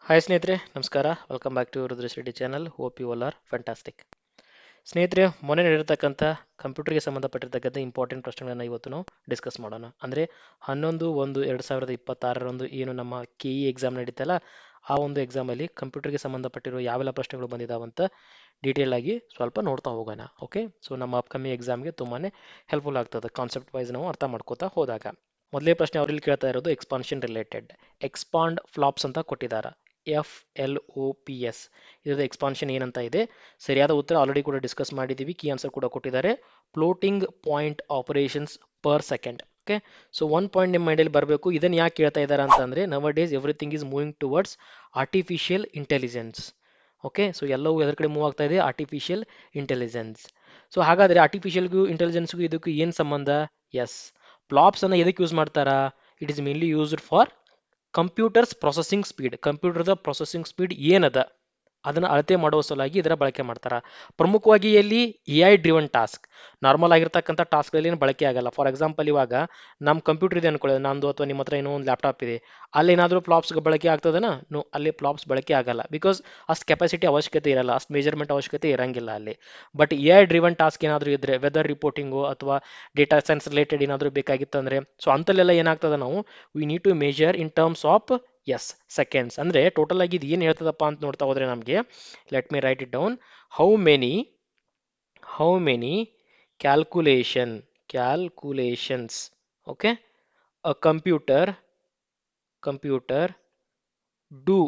Hi ಸ್ನೇಹಿತರೆ, ನಮಸ್ಕಾರ. Welcome back to Rudresh Reddy channel. Hope you all are fantastic. ಸ್ನೇಹಿತರೆ, ಮೊನ್ನೆ ನಡೆದಿರ್ತಕ್ಕಂಥ ಕಂಪ್ಯೂಟರ್ಗೆ ಸಂಬಂಧಪಟ್ಟಿರ್ತಕ್ಕಂಥ ಇಂಪಾರ್ಟೆಂಟ್ ಪ್ರಶ್ನೆಗಳನ್ನು ಇವತ್ತು ನಾವು ಡಿಸ್ಕಸ್ ಮಾಡೋಣ. ಅಂದರೆ 11/1/2026ರಂದು ಏನು ನಮ್ಮ KE ಎಕ್ಸಾಮ್ ನಡೀತಲ್ಲ, ಆ ಒಂದು ಎಕ್ಸಾಮಲ್ಲಿ ಕಂಪ್ಯೂಟರ್ಗೆ ಸಂಬಂಧಪಟ್ಟಿರೋ ಯಾವೆಲ್ಲ ಪ್ರಶ್ನೆಗಳು ಬಂದಿದ್ದಾವಂತ ಡೀಟೇಲ್ ಆಗಿ ಸ್ವಲ್ಪ ನೋಡ್ತಾ ಹೋಗೋಣ. ಓಕೆ, ಸೊ ನಮ್ಮ ಅಪ್ಕಮಿಂಗ್ ಎಕ್ಸಾಮ್ಗೆ ತುಂಬಾ ಹೆಲ್ಪ್ಫುಲ್ ಆಗ್ತದೆ ಕಾನ್ಸೆಪ್ಟ್ ವೈಸ್ ನಾವು ಅರ್ಥ ಮಾಡ್ಕೋತಾ ಹೋದಾಗ. ಮೊದಲೇ ಪ್ರಶ್ನೆ ಅವರಲ್ಲಿ ಕೇಳ್ತಾ ಇರೋದು ಎಕ್ಸ್ಪಾನ್ಷನ್ ರಿಲೇಟೆಡ್. ಎಕ್ಸ್ಪಾಂಡ್ ಫ್ಲಾಪ್ಸ್ ಅಂತ ಕೊಟ್ಟಿದ್ದಾರೆ. FLOPS ಇದರ ಎಕ್ಸ್ಪಾನ್ಷನ್ ಏನಂತ ಇದೆ. ಸರಿಯಾದ ಉತ್ತರ ಆಲ್ರೆಡಿ ಕೂಡ ಡಿಸ್ಕಸ್ ಮಾಡಿದ್ದೀವಿ. ಕೀ ಆನ್ಸರ್ ಕೂಡ ಕೊಟ್ಟಿದ್ದಾರೆ. Floating point operations per second. Okay, so one point ನಿಮ್ಮ ಮೈಂಡಲ್ಲಿ ಬರಬೇಕು. ಇದನ್ನು ಯಾಕೆ ಕೇಳ್ತಾ ಇದ್ದಾರೆ ಅಂತಂದರೆ, ನವ days everything is moving towards artificial intelligence. Okay, so ಎಲ್ಲವೂ ಎದರ ಕಡೆ ಮೂವ್ ಆಗ್ತಾ ಇದೆ? Artificial intelligence. ಸೊ ಹಾಗಾದರೆ ಆರ್ಟಿಫಿಷಿಯಲ್ಗೂ ಇಂಟೆಲಿಜೆನ್ಸ್ಗೂ ಇದಕ್ಕೂ ಏನು ಸಂಬಂಧ? ಎಸ್, ಫ್ಲಾಪ್ಸ್ ಅನ್ನು ಎದಕ್ಕೆ ಯೂಸ್ ಮಾಡ್ತಾರಾ? It is mainly used for computers processing speed. ಕಂಪ್ಯೂಟರ್ದ ಪ್ರೊಸೆಸಿಂಗ್ ಸ್ಪೀಡ್ ಏನದ ಅದನ್ನು ಅಳತೆ ಮಾಡುವ ಸಲುವಾಗಿ ಇದರ ಬಳಕೆ ಮಾಡ್ತಾರೆ. ಪ್ರಮುಖವಾಗಿ ಎಲ್ಲಿ? AI driven task. ನಾರ್ಮಲ್ ಆಗಿರ್ತಕ್ಕಂಥ ಟಾಸ್ಕ್ಗಳಲ್ಲಿ ಏನು ಬಳಕೆ ಆಗಲ್ಲ. ಫಾರ್ ಎಕ್ಸಾಂಪಲ್, ಇವಾಗ ನಮ್ಮ ಕಂಪ್ಯೂಟರ್ ಇದೆ ಅನ್ಕೊಳ್ಳಿ, ನಂದು ಅಥವಾ ನಿಮ್ಮ ಹತ್ರ ಏನೋ ಒಂದು ಲ್ಯಾಪ್ಟಾಪ್ ಇದೆ, ಅಲ್ಲೇನಾದರೂ ಫ್ಲಾಪ್ಸ್ ಬಳಕೆ ಆಗ್ತದನ? ನೋ, ಅಲ್ಲಿ ಫ್ಲಾಪ್ಸ್ ಬಳಕೆ ಆಗಲ್ಲ. ಬಿಕಾಸ್ ಅಷ್ಟು ಕೆಪಾಸಿಟಿ ಅವಶ್ಯಕತೆ ಇರಲ್ಲ, ಅಷ್ಟು ಮೆಜರ್ಮೆಂಟ್ ಅವಶ್ಯಕತೆ ಇರಂಗಿಲ್ಲ ಅಲ್ಲಿ. ಬಟ್ AI ಡ್ರಿವನ್ ಟಾಸ್ಕ್ ಏನಾದರೂ ಇದ್ದರೆ, ವೆದರ್ ರಿಪೋರ್ಟಿಂಗು ಅಥವಾ ಡೇಟಾ ಸೈನ್ಸ್ ರಿಲೇಟೆಡ್ ಏನಾದರೂ ಬೇಕಾಗಿತ್ತಂದರೆ, ಸೊ ಅಂಥಲ್ಲೆಲ್ಲ ಏನಾಗ್ತದೆ, ನಾವು we need to measure in terms of seconds. ಅಂದರೆ ಟೋಟಲ್ ಆಗಿ ಇದು ಏನು ಹೇಳ್ತದಪ್ಪ ಅಂತ ನೋಡ್ತಾ ಹೋದರೆ ನಮಗೆ, let me write it down. How many calculations okay a computer do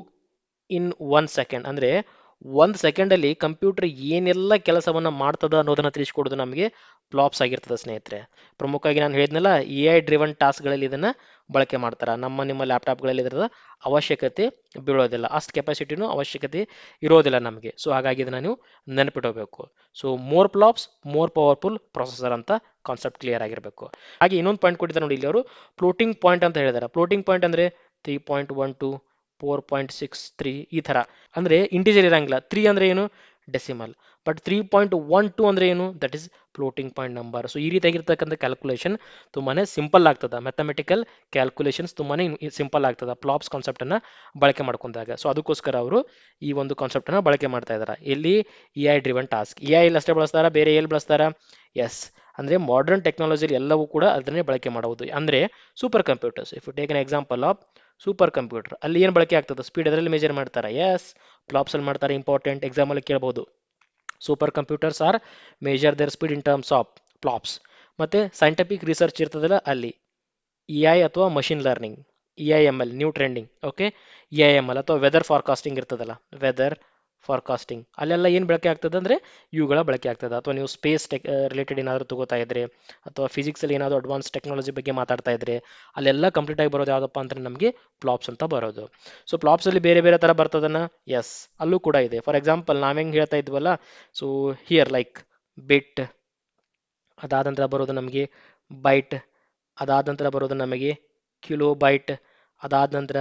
in 1 second. ಅಂದರೆ 1 ಸೆಕೆಂಡಲ್ಲಿ ಕಂಪ್ಯೂಟರ್ ಏನೆಲ್ಲ ಕೆಲಸವನ್ನು ಮಾಡ್ತದ ಅನ್ನೋದನ್ನು ತಿಳಿಸ್ಕೊಡೋದು ನಮಗೆ ಫ್ಲಾಪ್ಸ್ ಆಗಿರ್ತದೆ ಸ್ನೇಹಿತರೆ. ಪ್ರಮುಖವಾಗಿ ನಾನು ಹೇಳಿದ್ನಲ್ಲ, AI ಡ್ರಿವನ್ ಟಾಸ್ಕ್ಗಳಲ್ಲಿ ಇದನ್ನು ಬಳಕೆ ಮಾಡ್ತಾರೆ. ನಿಮ್ಮ ಲ್ಯಾಪ್ಟಾಪ್ಗಳಲ್ಲಿ ಇದರದ ಅವಶ್ಯಕತೆ ಬೀಳೋದಿಲ್ಲ, ಅಷ್ಟು ಕೆಪಾಸಿಟಿನೂ ಅವಶ್ಯಕತೆ ಇರೋದಿಲ್ಲ ನಮಗೆ. ಸೊ ಹಾಗಾಗಿ ಇದನ್ನು ನೀವು ನೆನಪಿಡಬೇಕು. So more flops more powerful processor ಅಂತ ಕಾನ್ಸೆಪ್ಟ್ ಕ್ಲಿಯರ್ ಆಗಿರಬೇಕು. ಹಾಗೆ ಇನ್ನೊಂದು ಪಾಯಿಂಟ್ ಕೊಟ್ಟಿದ್ದಾರೆ ನೋಡಿ ಇಲ್ಲಿ ಅವರು, ಫ್ಲೋಟಿಂಗ್ ಪಾಯಿಂಟ್ ಅಂತ ಹೇಳಿದ್ದಾರೆ. ಫ್ಲೋಟಿಂಗ್ ಪಾಯಿಂಟ್ ಅಂದರೆ 3.12 4.63 ಈ ಥರ. ಅಂದರೆ ಇಂಟಿಜರ್ ಇರಂಗಿಲ್ಲ. 3 ಅಂದರೆ ಏನು? ಡೆಸಿಮಲ್. ಬಟ್ 3.12 ಅಂದರೆ ಏನು? That is floating point number. So ಈ ರೀತಿಯಾಗಿರ್ತಕ್ಕಂಥ ಕ್ಯಾಲ್ಕುಲೇಷನ್ ತುಂಬಾ ಸಿಂಪಲ್ ಆಗ್ತದೆ. ಮ್ಯಾಥಮೆಟಿಕಲ್ ಕ್ಯಾಲ್ಕುಲೇಷನ್ಸ್ ತುಂಬಾ ಸಿಂಪಲ್ ಆಗ್ತದೆ ಫ್ಲಾಪ್ಸ್ ಕಾನ್ಸೆಪ್ಟನ್ನು ಬಳಕೆ ಮಾಡ್ಕೊಂಡಾಗ. ಸೊ ಅದಕ್ಕೋಸ್ಕರ ಅವರು ಈ ಒಂದು ಕಾನ್ಸೆಪ್ಟನ್ನು ಬಳಕೆ ಮಾಡ್ತಾ ಇದ್ದಾರೆ. ಎಲ್ಲಿ? AI driven task. AI ಇಲ್ಲಿ ಅಷ್ಟೇ ಬಳಸ್ತಾರ, ಬೇರೆ ಎಲ್ಲಿ ಬಳಸ್ತಾರ? ಎಸ್, ಅಂದರೆ ಮಾಡರ್ನ್ ಟೆಕ್ನಾಲಜಿಲಿ ಎಲ್ಲವೂ ಕೂಡ ಅದನ್ನೇ ಬಳಕೆ ಮಾಡುವುದು. ಅಂದರೆ super computers, if you take an example of super computer, ಅಲ್ಲಿ ಏನು ಬಳಕೆ ಆಗ್ತದೆ? ಸ್ಪೀಡ್ ಅದರಲ್ಲಿ ಮೆಜರ್ ಮಾಡ್ತಾರೆ. ಎಸ್, ಫ್ಲಾಪ್ಸ್ ಅಲ್ಲಿ ಮಾಡ್ತಾರೆ. ಇಂಪಾರ್ಟೆಂಟ್ ಎಕ್ಸಾಮಲ್ಲಿ ಕೇಳ್ಬೋದು. Super computers are measure their speed in terms of flops. ಮತ್ತು ಸೈಂಟಿಫಿಕ್ ರಿಸರ್ಚ್ ಇರ್ತದಲ್ಲ ಅಲ್ಲಿ AI ಅಥವಾ machine learning, EIML new trending. Okay, EIML ಅಥವಾ ವೆದರ್ ಫಾರ್ಕಾಸ್ಟಿಂಗ್ ಇರ್ತದಲ್ಲ, ವೆದರ್ ಫಾರ್ಕಾಸ್ಟಿಂಗ್, ಅಲ್ಲೆಲ್ಲ ಏನು ಬಳಕೆ ಆಗ್ತದೆ ಅಂದರೆ ಇವುಗಳ ಬಳಕೆ ಆಗ್ತದೆ. ಅಥವಾ ನೀವು ಸ್ಪೇಸ್ ರಿಲೇಟೆಡ್ ಏನಾದರೂ ತಗೋತಾ ಇದ್ರೆ, ಅಥವಾ ಫಿಸಿಕ್ಸಲ್ಲಿ ಏನಾದರೂ ಅಡ್ವಾನ್ಸ್ ಟೆಕ್ನಾಲಜಿ ಬಗ್ಗೆ ಮಾತಾಡ್ತಾ ಇದ್ರೆ, ಅಲ್ಲೆಲ್ಲ ಕಂಪ್ಲೀಟ್ ಆಗಿ ಬರೋದು ಯಾವುದಪ್ಪ ಅಂದರೆ ನಮಗೆ ಫ್ಲಾಪ್ಸ್ ಅಂತ ಬರೋದು. ಸೊ ಫ್ಲಾಪ್ಸಲ್ಲಿ ಬೇರೆ ಬೇರೆ ಥರ ಬರ್ತದನ್ನ. ಎಸ್, ಅಲ್ಲೂ ಕೂಡ ಇದೆ. ಫಾರ್ ಎಕ್ಸಾಂಪಲ್, ನಾವೇಂಗೆ ಹೇಳ್ತಾ ಇದ್ವಲ್ಲ, ಸೊ ಹಿಯರ್ ಲೈಕ್ ಬಿಟ್, ಅದಾದ ನಂತರ ಬರೋದು ನಮಗೆ ಬೈಟ್, ಅದಾದ ನಂತರ ಬರೋದು ನಮಗೆ ಕಿಲೋ ಬೈಟ್, ಅದಾದ ನಂತರ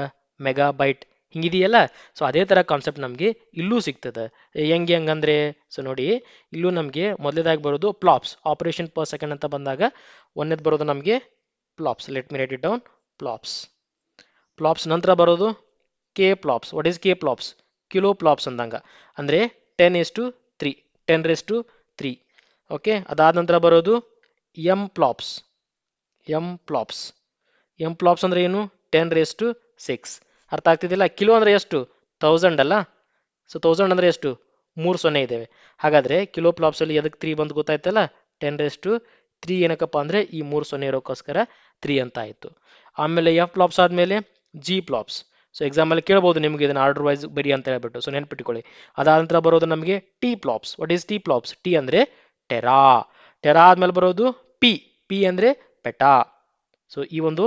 ಮೆಗಾ ಬೈಟ್, ಹಿಂಗಿದೆಯಲ್ಲ. ಸೊ ಅದೇ ಥರ ಕಾನ್ಸೆಪ್ಟ್ ನಮಗೆ ಇಲ್ಲೂ ಸಿಗ್ತದೆ. ಹೆಂಗಂದರೆ, ಸೊ ನೋಡಿ, ಇಲ್ಲೂ ನಮಗೆ ಮೊದಲೇದಾಗಿ ಬರೋದು ಫ್ಲಾಪ್ಸ್, ಆಪರೇಷನ್ ಪರ್ ಸೆಕೆಂಡ್ ಅಂತ ಬಂದಾಗ ಒಂದೇದು ಬರೋದು ನಮಗೆ flops. Let me write it down. Flops ನಂತರ ಬರೋದು K flops. What is K flops? Kilo flops ಅಂದಂಗ. ಅಂದರೆ 10:3, 10⁻3. ಓಕೆ, ಅದಾದ ನಂತರ ಬರೋದು ಎಂ ಫ್ಲಾಪ್ಸ್. ಎಂ ಫ್ಲಾಪ್ಸ್ ಅಂದರೆ ಏನು? 10⁻6. ಅರ್ಥ ಆಗ್ತಿದ್ದಿಲ್ಲ? ಕಿಲೋ ಅಂದರೆ ಎಷ್ಟು? 1000 ಅಲ್ಲ. ಸೊ 1000 ಅಂದರೆ ಎಷ್ಟು? 3 ಸೊನ್ನೆ ಇದ್ದೇವೆ. ಹಾಗಾದರೆ ಕಿಲೋ ಫ್ಲಾಪ್ಸಲ್ಲಿ ಎದಕ್ಕೆ 3 ಬಂದು ಗೊತ್ತಾಯ್ತಲ್ಲ? 10⁻3 ಏನಕ್ಕಪ್ಪ ಅಂದರೆ ಈ 3 ಸೊನ್ನೆ ಇರೋಕ್ಕೋಸ್ಕರ 3 ಅಂತ ಆಯಿತು. ಆಮೇಲೆ ಎಫ್ ಫ್ಲಾಪ್ಸ್ ಆದಮೇಲೆ ಜಿ ಫ್ಲಾಪ್ಸ್. ಸೊ ಎಕ್ಸಾಮಲ್ಲಿ ಕೇಳ್ಬೋದು ನಿಮಗೆ ಇದನ್ನು ಆರ್ಡರ್ ವೈಸ್ ಬರಿ ಅಂತ ಹೇಳ್ಬಿಟ್ಟು, ಸೊ ನೆನ್ಪಿಟ್ಕೊಳ್ಳಿ. ಅದಾದ ನಂತರ ಬರೋದು ನಮಗೆ T flops. What is T flops? T ಅಂದರೆ ಟೆರಾ. ಆದಮೇಲೆ ಬರೋದು ಪಿ ಅಂದರೆ ಪೆಟಾ. ಸೊ ಈ ಒಂದು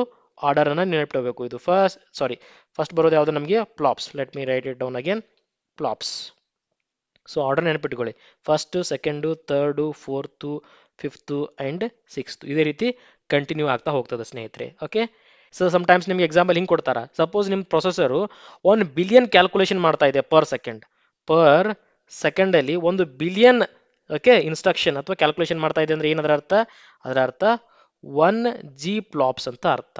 ಆರ್ಡರನ್ನು ನೆನಪಿಡಬೇಕು. ಇದು ಫಸ್ಟ್ ಬರೋದು ಯಾವುದು ನಮಗೆ? Flops. Let me write it down again. Flops. So order ನೆನಪಿಟ್ಕೊಳ್ಳಿ. First, second, third, fourth, fifth and sixth, ಇದೇ ರೀತಿ ಕಂಟಿನ್ಯೂ ಆಗ್ತಾ ಹೋಗ್ತದೆ ಸ್ನೇಹಿತರೆ. ಓಕೆ, ಸೊ ಸಮ್ಟೈಮ್ಸ್ ನಿಮಗೆ ಎಕ್ಸಾಂಪಲ್ ಹಿಂಗೆ ಕೊಡ್ತಾರೆ. ಸಪೋಸ್ ನಿಮ್ಮ ಪ್ರೊಸೆಸರು 1 ಬಿಲಿಯನ್ ಕ್ಯಾಲ್ಕುಲೇಷನ್ ಮಾಡ್ತಾ ಇದೆ ಪರ್ ಸೆಕೆಂಡಲ್ಲಿ 1 ಬಿಲಿಯನ್ ಓಕೆ ಇನ್ಸ್ಟ್ರಕ್ಷನ್ ಅಥವಾ ಕ್ಯಾಲ್ಕುಲೇಷನ್ ಮಾಡ್ತಾ ಇದೆ ಅಂದರೆ ಏನದರ ಅರ್ಥ? ಅದರ ಅರ್ಥ 1 G ಫ್ಲಾಪ್ಸ್ ಅಂತ ಅರ್ಥ.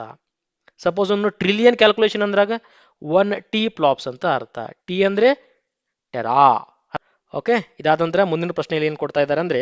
ಸಪೋಸ್ 1 ಟ್ರಿಲಿಯನ್ ಕ್ಯಾಲ್ಕುಲೇಷನ್ ಅಂದ್ರಾಗ ಒನ್ ಟಿ ಪ್ಲಾಪ್ಸ್ ಅಂತ ಅರ್ಥ. ಟಿ ಅಂದ್ರೆ ಟೆರಾ. ಓಕೆ, ಇದಾದ ನಂತರ ಮುಂದಿನ ಪ್ರಶ್ನೆಯಲ್ಲಿ ಏನು ಕೊಡ್ತಾ ಇದ್ದಾರೆ ಅಂದ್ರೆ